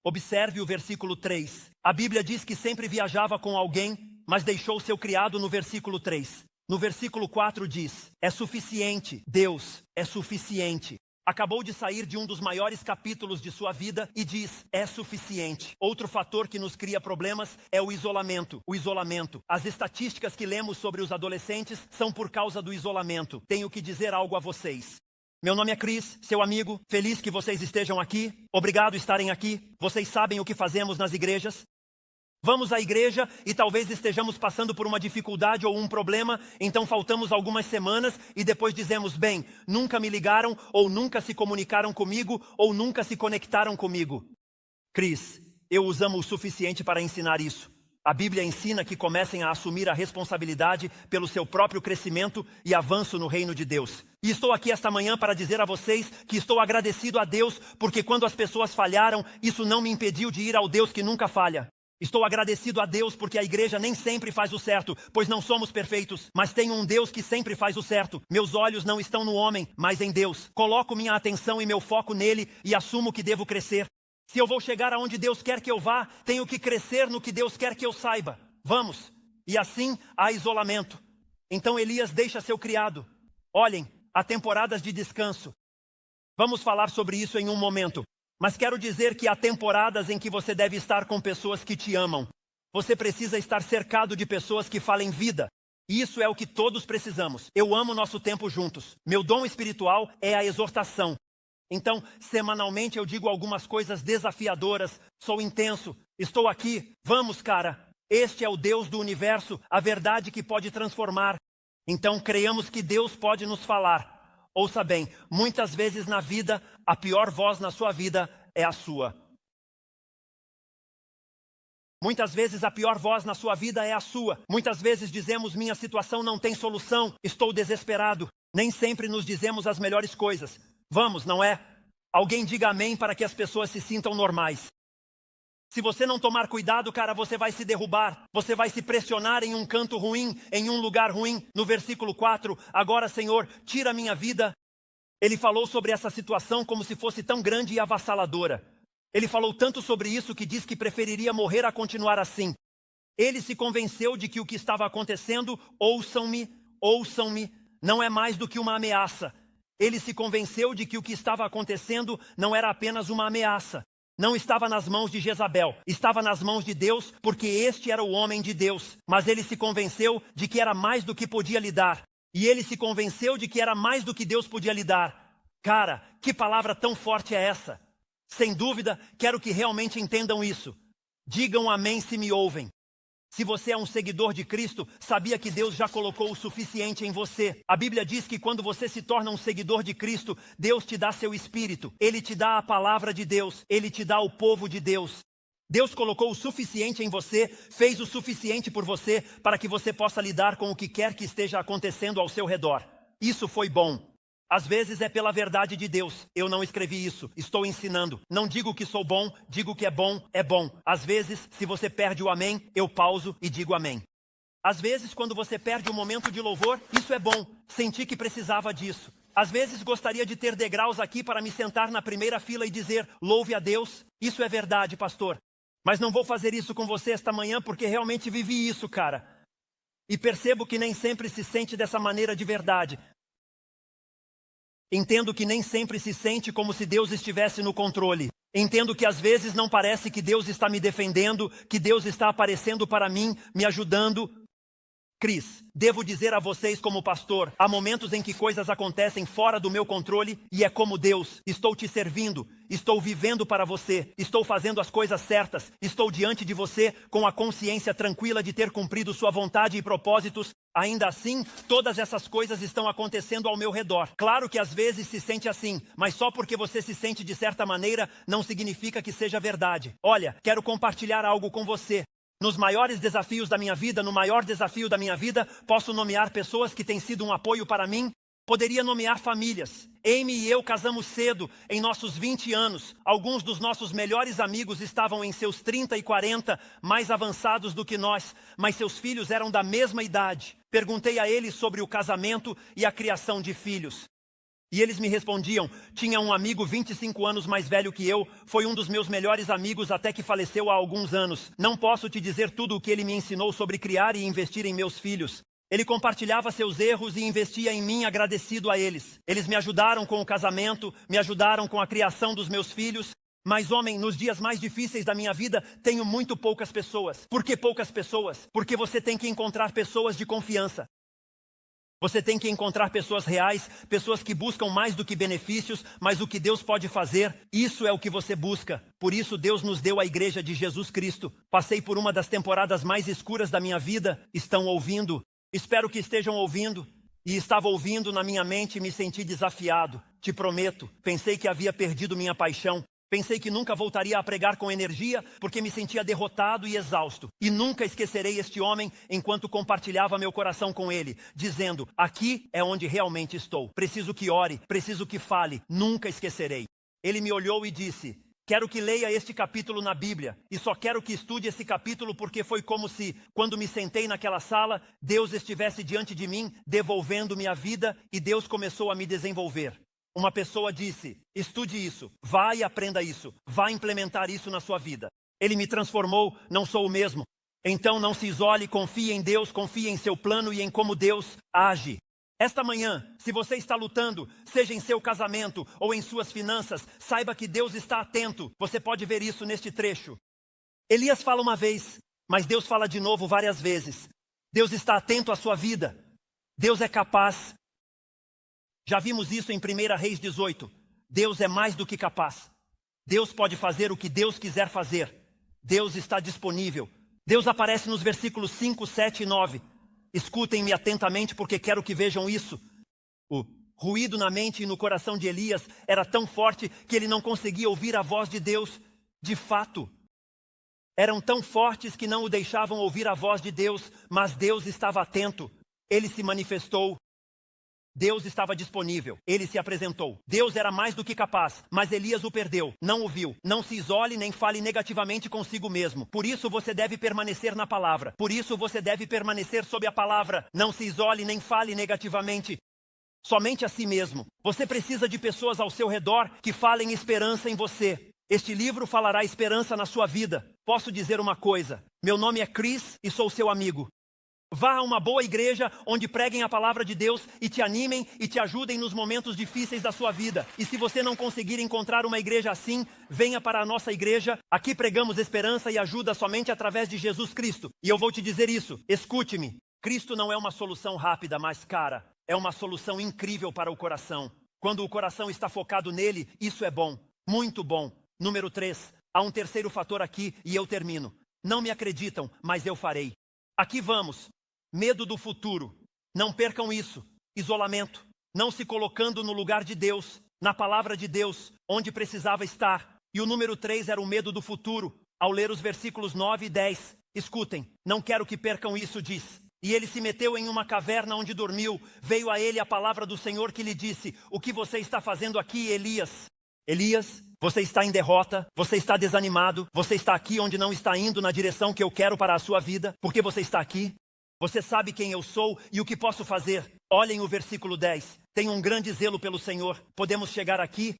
Speaker 1: Observe o versículo 3. A Bíblia diz que sempre viajava com alguém, mas deixou seu criado no versículo 3. No versículo 4 diz: é suficiente, Deus é suficiente. Acabou de sair de um dos maiores capítulos de sua vida e diz: é suficiente. Outro fator que nos cria problemas é o isolamento. O isolamento. As estatísticas que lemos sobre os adolescentes são por causa do isolamento. Tenho que dizer algo a vocês. Meu nome é Chris, seu amigo, feliz que vocês estejam aqui, obrigado por estarem aqui, vocês sabem o que fazemos nas igrejas. Vamos à igreja e talvez estejamos passando por uma dificuldade ou um problema, então faltamos algumas semanas e depois dizemos: bem, nunca me ligaram, ou nunca se comunicaram comigo, ou nunca se conectaram comigo. Chris, eu os amo o suficiente para ensinar isso. A Bíblia ensina que comecem a assumir a responsabilidade pelo seu próprio crescimento e avanço no reino de Deus. E estou aqui esta manhã para dizer a vocês que estou agradecido a Deus, porque quando as pessoas falharam, isso não me impediu de ir ao Deus que nunca falha. Estou agradecido a Deus porque a igreja nem sempre faz o certo, pois não somos perfeitos, mas tenho um Deus que sempre faz o certo. Meus olhos não estão no homem, mas em Deus. Coloco minha atenção e meu foco nele e assumo que devo crescer. Se eu vou chegar aonde Deus quer que eu vá, tenho que crescer no que Deus quer que eu saiba. Vamos. E assim há isolamento. Então Elias deixa seu criado. Olhem, há temporadas de descanso. Vamos falar sobre isso em um momento. Mas quero dizer que há temporadas em que você deve estar com pessoas que te amam. Você precisa estar cercado de pessoas que falem vida. Isso é o que todos precisamos. Eu amo nosso tempo juntos. Meu dom espiritual é a exortação. Então, semanalmente eu digo algumas coisas desafiadoras. Sou intenso. Estou aqui. Vamos, cara. Este é o Deus do universo, a verdade que pode transformar. Então, creiamos que Deus pode nos falar. Ouça bem, muitas vezes na vida, a pior voz na sua vida é a sua. Muitas vezes a pior voz na sua vida é a sua. Muitas vezes dizemos: minha situação não tem solução, estou desesperado. Nem sempre nos dizemos as melhores coisas. Vamos, não é? Alguém diga amém para que as pessoas se sintam normais. Se você não tomar cuidado, cara, você vai se derrubar. Você vai se pressionar em um canto ruim, em um lugar ruim. No versículo 4, agora, Senhor, tira a minha vida. Ele falou sobre essa situação como se fosse tão grande e avassaladora. Ele falou tanto sobre isso que diz que preferiria morrer a continuar assim. Ele se convenceu de que o que estava acontecendo, ouçam-me, não é mais do que uma ameaça. Ele se convenceu de que o que estava acontecendo não era apenas uma ameaça. Não estava nas mãos de Jezabel, estava nas mãos de Deus, porque este era o homem de Deus. Mas ele se convenceu de que era mais do que podia lhe dar. E ele se convenceu de que era mais do que Deus podia lhe dar. Cara, que palavra tão forte é essa? Sem dúvida, quero que realmente entendam isso. Digam amém se me ouvem. Se você é um seguidor de Cristo, sabia que Deus já colocou o suficiente em você. A Bíblia diz que quando você se torna um seguidor de Cristo, Deus te dá seu Espírito. Ele te dá a palavra de Deus. Ele te dá o povo de Deus. Deus colocou o suficiente em você, fez o suficiente por você, para que você possa lidar com o que quer que esteja acontecendo ao seu redor. Isso foi bom. Às vezes é pela verdade de Deus. Eu não escrevi isso, estou ensinando. Não digo que sou bom, digo que é bom, é bom. Às vezes, se você perde o amém, eu pauso e digo amém. Às vezes, quando você perde um momento de louvor, isso é bom. Senti que precisava disso. Às vezes, gostaria de ter degraus aqui para me sentar na primeira fila e dizer, louve a Deus. Isso é verdade, pastor. Mas não vou fazer isso com você esta manhã porque realmente vivi isso, cara. E percebo que nem sempre se sente dessa maneira de verdade. Entendo que nem sempre se sente como se Deus estivesse no controle. Entendo que às vezes não parece que Deus está me defendendo, que Deus está aparecendo para mim, me ajudando. Cris, devo dizer a vocês como pastor, há momentos em que coisas acontecem fora do meu controle e é como Deus, estou te servindo, estou vivendo para você, estou fazendo as coisas certas, estou diante de você com a consciência tranquila de ter cumprido sua vontade e propósitos. Ainda assim, todas essas coisas estão acontecendo ao meu redor. Claro que às vezes se sente assim, mas só porque você se sente de certa maneira, não significa que seja verdade. Olha, quero compartilhar algo com você. Nos maiores desafios da minha vida, no maior desafio da minha vida, posso nomear pessoas que têm sido um apoio para mim. Poderia nomear famílias. Amy e eu casamos cedo, em nossos 20 anos. Alguns dos nossos melhores amigos estavam em seus 30 e 40, mais avançados do que nós, mas seus filhos eram da mesma idade. Perguntei a eles sobre o casamento e a criação de filhos. E eles me respondiam, tinha um amigo 25 anos mais velho que eu, foi um dos meus melhores amigos até que faleceu há alguns anos. Não posso te dizer tudo o que ele me ensinou sobre criar e investir em meus filhos. Ele compartilhava seus erros e investia em mim agradecido a eles. Eles me ajudaram com o casamento, me ajudaram com a criação dos meus filhos. Mas, homem, nos dias mais difíceis da minha vida, tenho muito poucas pessoas. Por que poucas pessoas? Porque você tem que encontrar pessoas de confiança. Você tem que encontrar pessoas reais, pessoas que buscam mais do que benefícios, mas o que Deus pode fazer, isso é o que você busca. Por isso Deus nos deu a igreja de Jesus Cristo. Passei por uma das temporadas mais escuras da minha vida. Estão ouvindo? Espero que estejam ouvindo. E estava ouvindo na minha mente e me senti desafiado. Te prometo, pensei que havia perdido minha paixão. Pensei que nunca voltaria a pregar com energia, porque me sentia derrotado e exausto. E nunca esquecerei este homem enquanto compartilhava meu coração com ele, dizendo, aqui é onde realmente estou. Preciso que ore, preciso que fale, nunca esquecerei. Ele me olhou e disse, quero que leia este capítulo na Bíblia. E só quero que estude esse capítulo porque foi como se, quando me sentei naquela sala, Deus estivesse diante de mim, devolvendo-me a vida e Deus começou a me desenvolver. Uma pessoa disse, estude isso, vá e aprenda isso, vá implementar isso na sua vida. Ele me transformou, não sou o mesmo. Então não se isole, confie em Deus, confie em seu plano e em como Deus age. Esta manhã, se você está lutando, seja em seu casamento ou em suas finanças, saiba que Deus está atento. Você pode ver isso neste trecho. Elias fala uma vez, mas Deus fala de novo várias vezes. Deus está atento à sua vida. Deus é capaz. Já vimos isso em 1 Reis 18. Deus é mais do que capaz. Deus pode fazer o que Deus quiser fazer. Deus está disponível. Deus aparece nos versículos 5, 7 e 9. Escutem-me atentamente porque quero que vejam isso. O ruído na mente e no coração de Elias era tão forte que ele não conseguia ouvir a voz de Deus. De fato, eram tão fortes que não o deixavam ouvir a voz de Deus, mas Deus estava atento. Ele se manifestou.
Speaker 2: Deus estava disponível, ele se apresentou. Deus era mais do que capaz, mas Elias o perdeu, não o viu. Não se isole nem fale negativamente consigo mesmo. Por isso você deve permanecer na palavra. Por isso você deve permanecer sob a palavra. Não se isole nem fale negativamente somente a si mesmo. Você precisa de pessoas ao seu redor que falem esperança em você. Este livro falará esperança na sua vida. Posso dizer uma coisa: meu nome é Chris e sou seu amigo. Vá a uma boa igreja onde preguem a palavra de Deus e te animem e te ajudem nos momentos difíceis da sua vida. E se você não conseguir encontrar uma igreja assim, venha para a nossa igreja. Aqui pregamos esperança e ajuda somente através de Jesus Cristo. E eu vou te dizer isso, escute-me. Cristo não é uma solução rápida, mas cara, é uma solução incrível para o coração. Quando o coração está focado nele, isso é bom, muito bom. Número 3, há um terceiro fator aqui e eu termino. Não me acreditam, mas eu farei. Aqui vamos. Medo do futuro. Não percam isso. Isolamento. Não se colocando no lugar de Deus, na palavra de Deus, onde precisava estar. E o número 3 era o medo do futuro. Ao ler os versículos 9 e 10, escutem. Não quero que percam isso, diz. E ele se meteu em uma caverna onde dormiu. Veio a ele a palavra do Senhor que lhe disse: o que você está fazendo aqui, Elias? Elias, você está em derrota, você está desanimado, você está aqui onde não está indo na direção que eu quero para a sua vida. Por que você está aqui? Você sabe quem eu sou e o que posso fazer. Olhem o versículo 10. Tenho um grande zelo pelo Senhor. Podemos chegar aqui,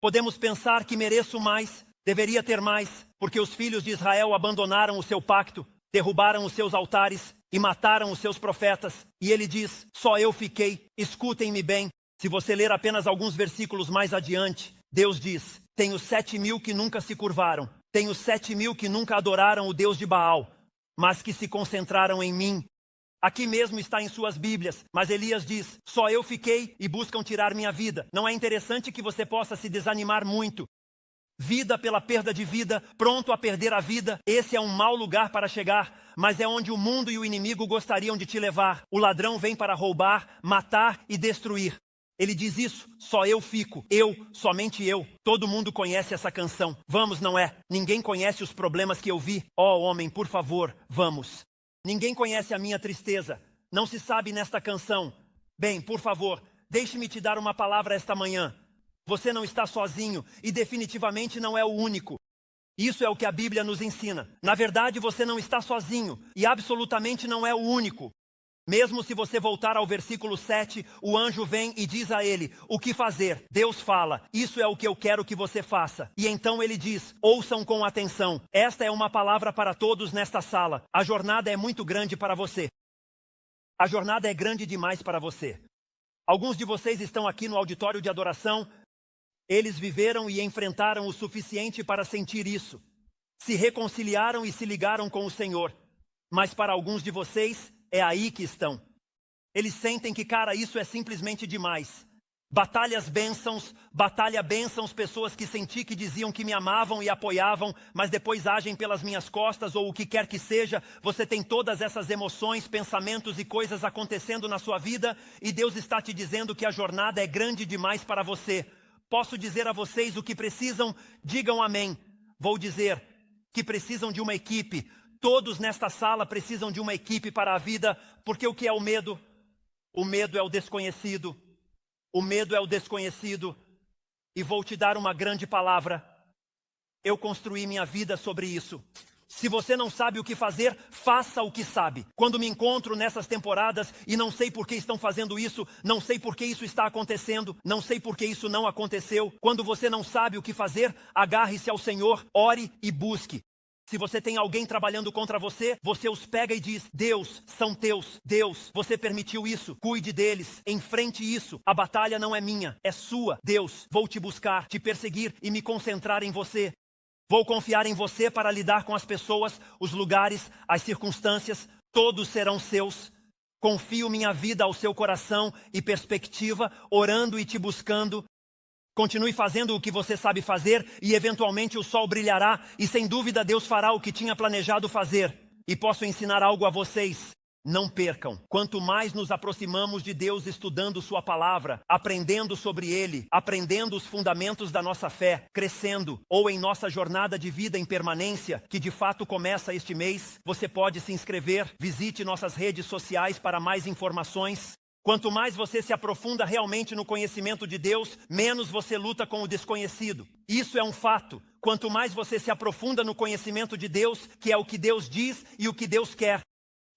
Speaker 2: podemos pensar que mereço mais, deveria ter mais, porque os filhos de Israel abandonaram o seu pacto, derrubaram os seus altares e mataram os seus profetas. E ele diz: só eu fiquei. Escutem-me bem. Se você ler apenas alguns versículos mais adiante, Deus diz: tenho 7.000 que nunca se curvaram, tenho 7.000 que nunca adoraram o Deus de Baal, mas que se concentraram em mim. Aqui mesmo está em suas Bíblias, mas Elias diz: só eu fiquei e buscam tirar minha vida. Não é interessante que você possa se desanimar muito? Vida pela perda de vida, pronto a perder a vida. Esse é um mau lugar para chegar, mas é onde o mundo e o inimigo gostariam de te levar. O ladrão vem para roubar, matar e destruir. Ele diz isso: só eu fico, eu, somente eu. Todo mundo conhece essa canção. Vamos, não é? Ninguém conhece os problemas que eu vi. Ó, homem, por favor, vamos. Ninguém conhece a minha tristeza. Não se sabe nesta canção. Bem, por favor, deixe-me te dar uma palavra esta manhã. Você não está sozinho e definitivamente não é o único. Isso é o que a Bíblia nos ensina. Na verdade, você não está sozinho e absolutamente não é o único. Mesmo se você voltar ao versículo 7, o anjo vem e diz a ele: o que fazer? Deus fala: isso é o que eu quero que você faça. E então ele diz: ouçam com atenção. Esta é uma palavra para todos nesta sala. A jornada é muito grande para você. A jornada é grande demais para você. Alguns de vocês estão aqui no auditório de adoração. Eles viveram e enfrentaram o suficiente para sentir isso. Se reconciliaram e se ligaram com o Senhor. Mas para alguns de vocês, é aí que estão. Eles sentem que, cara, isso é simplesmente demais. Batalha bênçãos, pessoas que senti que diziam que me amavam e apoiavam, mas depois agem pelas minhas costas ou o que quer que seja. Você tem todas essas emoções, pensamentos e coisas acontecendo na sua vida e Deus está te dizendo que a jornada é grande demais para você. Posso dizer a vocês o que precisam? Digam amém. Vou dizer que precisam de uma equipe. Todos nesta sala precisam de uma equipe para a vida, porque o que é o medo? O medo é o desconhecido. O medo é o desconhecido. E vou te dar uma grande palavra. Eu construí minha vida sobre isso. Se você não sabe o que fazer, faça o que sabe. Quando me encontro nessas temporadas e não sei por que estão fazendo isso, não sei por que isso está acontecendo, não sei por que isso não aconteceu. Quando você não sabe o que fazer, agarre-se ao Senhor, ore e busque. Se você tem alguém trabalhando contra você, você os pega e diz: Deus, são teus. Deus, você permitiu isso. Cuide deles. Enfrente isso. A batalha não é minha, é sua. Deus, vou te buscar, te perseguir e me concentrar em você. Vou confiar em você para lidar com as pessoas, os lugares, as circunstâncias. Todos serão seus. Confio minha vida ao seu coração e perspectiva, orando e te buscando. Continue fazendo o que você sabe fazer e eventualmente o sol brilhará e sem dúvida Deus fará o que tinha planejado fazer. E posso ensinar algo a vocês: não percam. Quanto mais nos aproximamos de Deus estudando sua palavra, aprendendo sobre Ele, aprendendo os fundamentos da nossa fé, crescendo, ou em nossa jornada de vida em permanência, que de fato começa este mês, você pode se inscrever, visite nossas redes sociais para mais informações. Quanto mais você se aprofunda realmente no conhecimento de Deus, menos você luta com o desconhecido. Isso é um fato. Quanto mais você se aprofunda no conhecimento de Deus, que é o que Deus diz e o que Deus quer.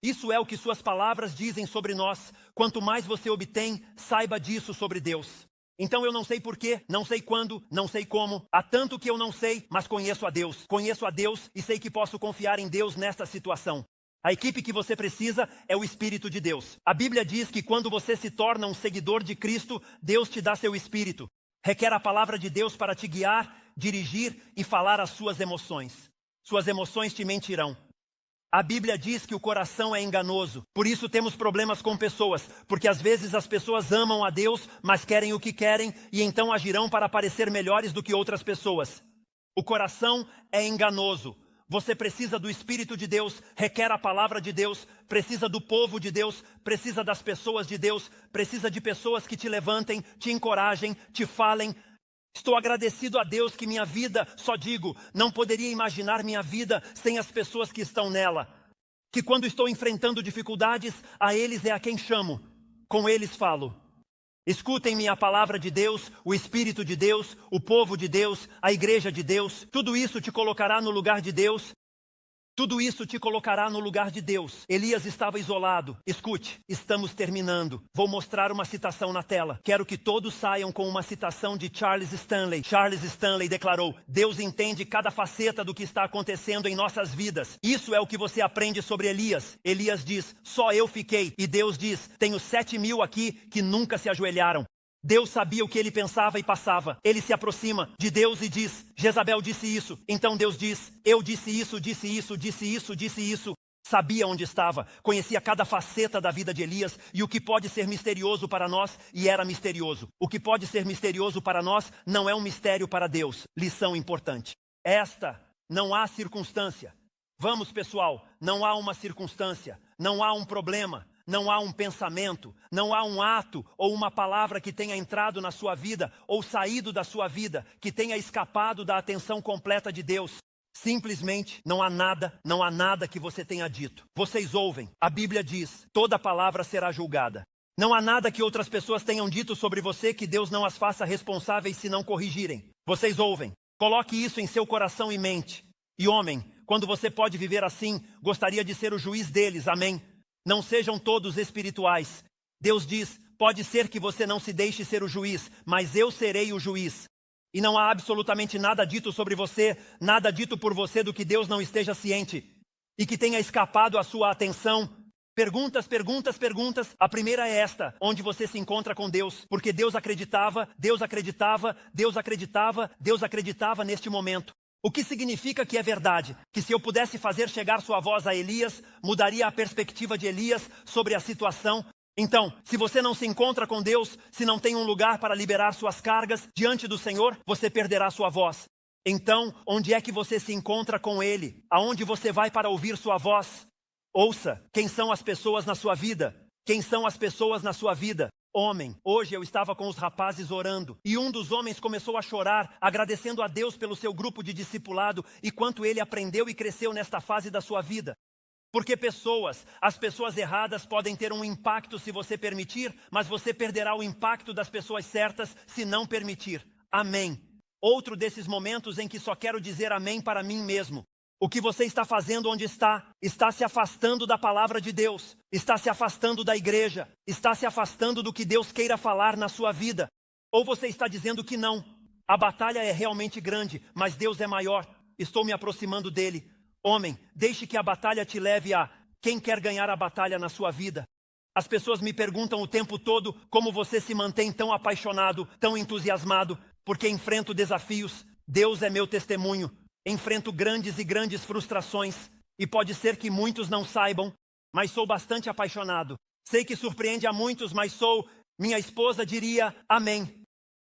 Speaker 2: Isso é o que suas palavras dizem sobre nós. Quanto mais você obtém, saiba disso sobre Deus. Então eu não sei porquê, não sei quando, não sei como. Há tanto que eu não sei, mas conheço a Deus. Conheço a Deus e sei que posso confiar em Deus nesta situação. A equipe que você precisa é o Espírito de Deus. A Bíblia diz que quando você se torna um seguidor de Cristo, Deus te dá seu Espírito. Requer a palavra de Deus para te guiar, dirigir e falar as suas emoções. Suas emoções te mentirão. A Bíblia diz que o coração é enganoso. Por isso temos problemas com pessoas. Porque às vezes as pessoas amam a Deus, mas querem o que querem e então agirão para parecer melhores do que outras pessoas. O coração é enganoso. Você precisa do Espírito de Deus, requer a palavra de Deus, precisa do povo de Deus, precisa das pessoas de Deus, precisa de pessoas que te levantem, te encorajem, te falem. Estou agradecido a Deus que minha vida, só digo, não poderia imaginar minha vida sem as pessoas que estão nela. Que quando estou enfrentando dificuldades, a eles é a quem chamo, com eles falo. Escutem minha palavra de Deus, o Espírito de Deus, o povo de Deus, a igreja de Deus. Tudo isso te colocará no lugar de Deus. Tudo isso te colocará no lugar de Deus. Elias estava isolado. Escute, estamos terminando. Vou mostrar uma citação na tela. Quero que todos saiam com uma citação de Charles Stanley. Charles Stanley declarou: Deus entende cada faceta do que está acontecendo em nossas vidas. Isso é o que você aprende sobre Elias. Elias diz: só eu fiquei. E Deus diz: tenho 7.000 aqui que nunca se ajoelharam. Deus sabia o que ele pensava e passava. Ele se aproxima de Deus e diz: Jezabel disse isso. Então Deus diz: eu disse isso, disse isso, disse isso, disse isso. Sabia onde estava, conhecia cada faceta da vida de Elias e o que pode ser misterioso para nós, e era misterioso. O que pode ser misterioso para nós não é um mistério para Deus. Lição importante. Esta não há circunstância. Vamos, pessoal, não há uma circunstância, não há um problema. Não há um pensamento, não há um ato ou uma palavra que tenha entrado na sua vida ou saído da sua vida, que tenha escapado da atenção completa de Deus. Simplesmente não há nada que você tenha dito. Vocês ouvem, a Bíblia diz, toda palavra será julgada. Não há nada que outras pessoas tenham dito sobre você que Deus não as faça responsáveis se não corrigirem. Vocês ouvem, coloque isso em seu coração e mente. E homem, quando você pode viver assim, gostaria de ser o juiz deles, amém? Não sejam todos espirituais. Deus diz, pode ser que você não se deixe ser o juiz, mas eu serei o juiz. E não há absolutamente nada dito sobre você, nada dito por você do que Deus não esteja ciente e que tenha escapado à sua atenção. Perguntas. A primeira é esta: onde você se encontra com Deus? Porque Deus acreditava neste momento. O que significa que é verdade? Que se eu pudesse fazer chegar sua voz a Elias, mudaria a perspectiva de Elias sobre a situação. Então, se você não se encontra com Deus, se não tem um lugar para liberar suas cargas diante do Senhor, você perderá sua voz. Então, onde é que você se encontra com Ele? Aonde você vai para ouvir sua voz? Ouça, quem são as pessoas na sua vida? Quem são as pessoas na sua vida? Homem, hoje eu estava com os rapazes orando e um dos homens começou a chorar, agradecendo a Deus pelo seu grupo de discipulado e quanto ele aprendeu e cresceu nesta fase da sua vida. Porque as pessoas erradas podem ter um impacto se você permitir, mas você perderá o impacto das pessoas certas se não permitir. Amém. Outro desses momentos em que só quero dizer amém para mim mesmo. O que você está fazendo onde está? Está se afastando da palavra de Deus. Está se afastando da igreja. Está se afastando do que Deus queira falar na sua vida. Ou você está dizendo que não. A batalha é realmente grande, mas Deus é maior. Estou me aproximando dele. Homem, deixe que a batalha te leve a quem quer ganhar a batalha na sua vida. As pessoas me perguntam o tempo todo como você se mantém tão apaixonado, tão entusiasmado, porque enfrento desafios. Deus é meu testemunho. Enfrento grandes frustrações e pode ser que muitos não saibam, mas sou bastante apaixonado. Sei que surpreende a muitos, mas minha esposa diria amém.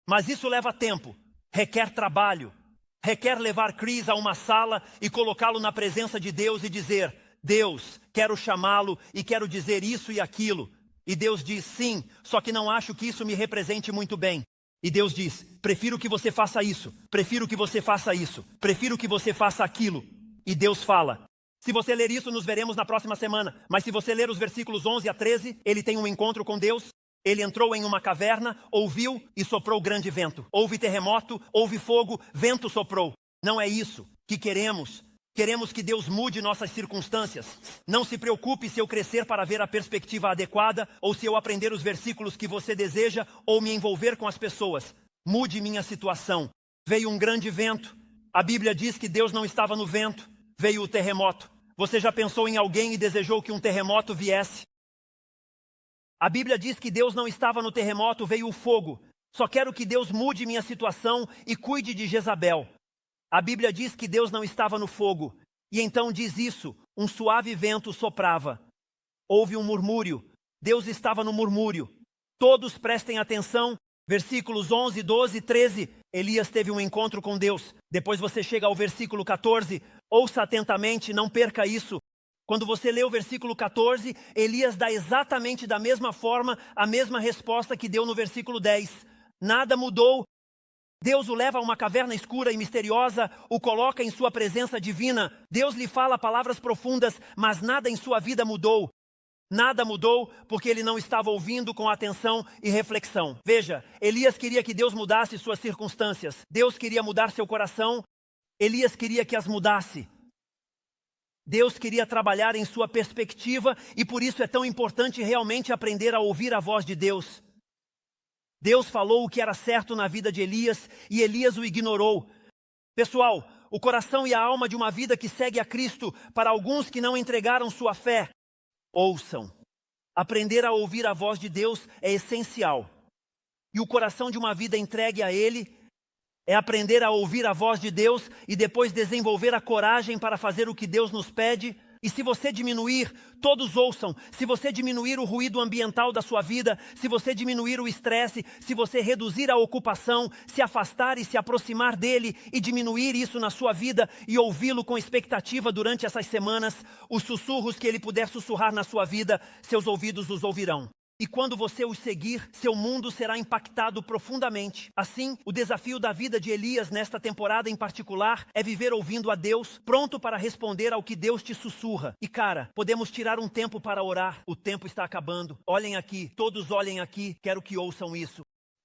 Speaker 2: Mas isso leva tempo, requer trabalho, requer levar Chris a uma sala e colocá-lo na presença de Deus e dizer: Deus, quero chamá-lo e quero dizer isso e aquilo. E Deus diz sim, só que não acho que isso me represente muito bem. E Deus diz: prefiro que você faça isso, prefiro que você faça isso, prefiro que você faça aquilo. E Deus fala. Se você ler isso, nos veremos na próxima semana. Mas se você ler os versículos 11 a 13, ele tem um encontro com Deus. Ele entrou em uma caverna, ouviu e soprou grande vento. Houve terremoto, houve fogo, vento soprou. Não é isso que queremos. Queremos que Deus mude nossas circunstâncias. Não se preocupe se eu crescer para ver a perspectiva adequada, ou se eu aprender os versículos que você deseja, ou me envolver com as pessoas. Mude minha situação. Veio um grande vento. A Bíblia diz que Deus não estava no vento. Veio o terremoto. Você já pensou em alguém e desejou que um terremoto viesse? A Bíblia diz que Deus não estava no terremoto, veio o fogo. Só quero que Deus mude minha situação e cuide de Jezabel. A Bíblia diz que Deus não estava no fogo. E então diz isso, um suave vento soprava. Houve um murmúrio. Deus estava no murmúrio. Todos prestem atenção. Versículos 11, 12, 13. Elias teve um encontro com Deus. Depois você chega ao versículo 14. Ouça atentamente, não perca isso. Quando você lê o versículo 14, Elias dá exatamente da mesma forma a mesma resposta que deu no versículo 10. Nada mudou. Deus o leva a uma caverna escura e misteriosa, o coloca em sua presença divina. Deus lhe fala palavras profundas, mas nada em sua vida mudou. Nada mudou porque ele não estava ouvindo com atenção e reflexão. Veja, Elias queria que Deus mudasse suas circunstâncias. Deus queria mudar seu coração. Elias queria que as mudasse. Deus queria trabalhar em sua perspectiva e por isso é tão importante realmente aprender a ouvir a voz de Deus. Deus falou o que era certo na vida de Elias e Elias o ignorou. Pessoal, o coração e a alma de uma vida que segue a Cristo, para alguns que não entregaram sua fé, ouçam. Aprender a ouvir a voz de Deus é essencial. E o coração de uma vida entregue a Ele é aprender a ouvir a voz de Deus e depois desenvolver a coragem para fazer o que Deus nos pede. E se você diminuir, todos ouçam, se você diminuir o ruído ambiental da sua vida, se você diminuir o estresse, se você reduzir a ocupação, se afastar e se aproximar dele e diminuir isso na sua vida e ouvi-lo com expectativa durante essas semanas, os sussurros que ele puder sussurrar na sua vida, seus ouvidos os ouvirão. E quando você os seguir, seu mundo será impactado profundamente. Assim, o desafio da vida de Elias nesta temporada em particular é viver ouvindo a Deus, pronto para responder ao que Deus te sussurra. E cara, podemos tirar um tempo para orar. O tempo está acabando. Olhem aqui, todos olhem aqui. Quero que ouçam isso.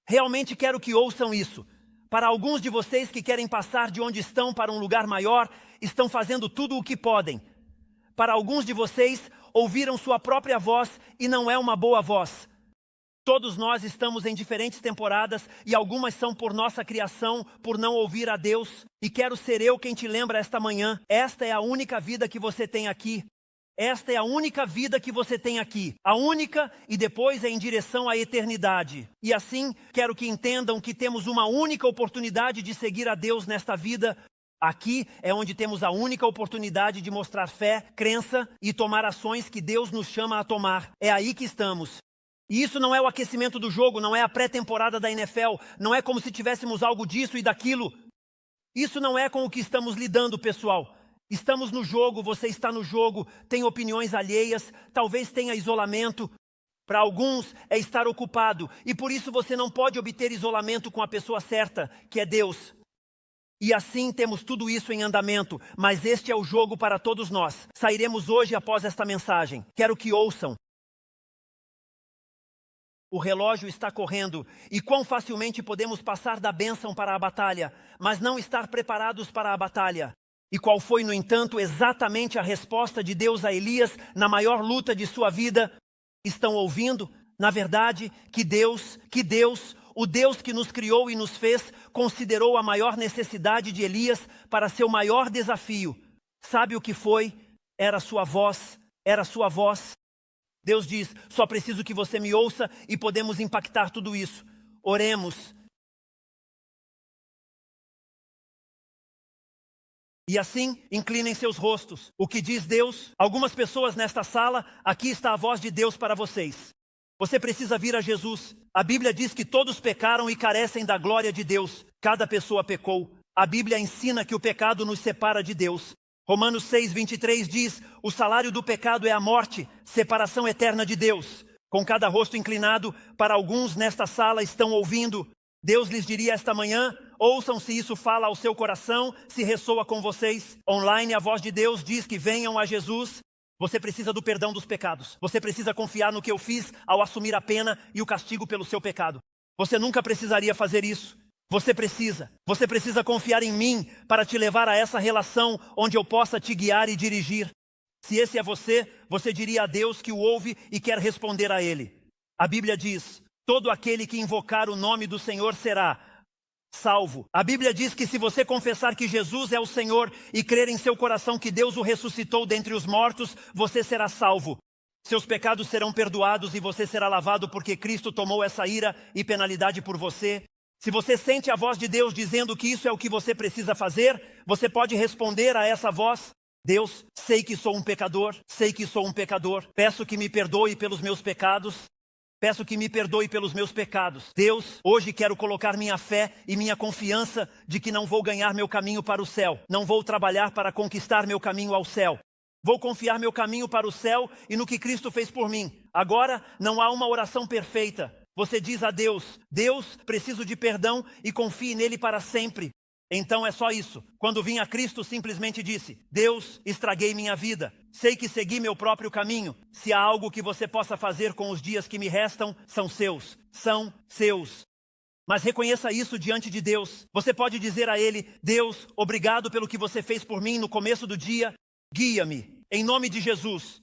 Speaker 2: Realmente quero que ouçam isso. Para alguns de vocês que querem passar de onde estão para um lugar maior, estão fazendo tudo o que podem. Para alguns de vocês, ouviram sua própria voz e não é uma boa voz. Todos nós estamos em diferentes temporadas e algumas são por nossa criação, por não ouvir a Deus. E quero ser eu quem te lembra esta manhã. Esta é a única vida que você tem aqui. Esta é a única vida que você tem aqui. A única e depois é em direção à eternidade. E assim, quero que entendam que temos uma única oportunidade de seguir a Deus nesta vida. Aqui é onde temos a única oportunidade de mostrar fé, crença e tomar ações que Deus nos chama a tomar. É aí que estamos. E isso não é o aquecimento do jogo, não é a pré-temporada da NFL, não é como se tivéssemos algo disso e daquilo. Isso não é com o que estamos lidando, pessoal. Estamos no jogo, você está no jogo, tem opiniões alheias, talvez tenha isolamento. Para alguns é estar ocupado e por isso você não pode obter isolamento com a pessoa certa, que é Deus. E assim temos tudo isso em andamento, mas este é o jogo para todos nós. Sairemos hoje após esta mensagem. Quero que ouçam. O relógio está correndo e quão facilmente podemos passar da bênção para a batalha, mas não estar preparados para a batalha. E qual foi, no entanto, exatamente a resposta de Deus a Elias na maior luta de sua vida? Estão ouvindo? Na verdade, que Deus, o Deus que nos criou e nos fez, considerou a maior necessidade de Elias para seu maior desafio. Sabe o que foi? Era sua voz. Deus diz, só preciso que você me ouça e podemos impactar tudo isso. Oremos. E assim, inclinem seus rostos. O que diz Deus? Algumas pessoas nesta sala, aqui está a voz de Deus para vocês. Você precisa vir a Jesus. A Bíblia diz que todos pecaram e carecem da glória de Deus. Cada pessoa pecou. A Bíblia ensina que o pecado nos separa de Deus. Romanos 6:23 diz, o salário do pecado é a morte, separação eterna de Deus. Com cada rosto inclinado, para alguns nesta sala estão ouvindo. Deus lhes diria esta manhã, ouçam se isso fala ao seu coração, se ressoa com vocês. Online a voz de Deus diz que venham a Jesus. Você precisa do perdão dos pecados. Você precisa confiar no que eu fiz ao assumir a pena e o castigo pelo seu pecado. Você nunca precisaria fazer isso. Você precisa confiar em mim para te levar a essa relação onde eu possa te guiar e dirigir. Se esse é você, você diria a Deus que o ouve e quer responder a Ele. A Bíblia diz: todo aquele que invocar o nome do Senhor será salvo. A Bíblia diz que se você confessar que Jesus é o Senhor e crer em seu coração que Deus o ressuscitou dentre os mortos, você será salvo. Seus pecados serão perdoados e você será lavado porque Cristo tomou essa ira e penalidade por você. Se você sente a voz de Deus dizendo que isso é o que você precisa fazer, você pode responder a essa voz: Deus, sei que sou um pecador, peço que me perdoe pelos meus pecados. Deus, hoje quero colocar minha fé e minha confiança de que não vou ganhar meu caminho para o céu. Não vou trabalhar para conquistar meu caminho ao céu. Vou confiar meu caminho para o céu e no que Cristo fez por mim. Agora, não há uma oração perfeita. Você diz a Deus: Deus, preciso de perdão e confie nele para sempre. Então é só isso. Quando vim a Cristo, simplesmente disse: Deus, estraguei minha vida. Sei que segui meu próprio caminho. Se há algo que você possa fazer com os dias que me restam, são seus. Mas reconheça isso diante de Deus. Você pode dizer a Ele: Deus, obrigado pelo que você fez por mim no começo do dia. Guia-me. Em nome de Jesus,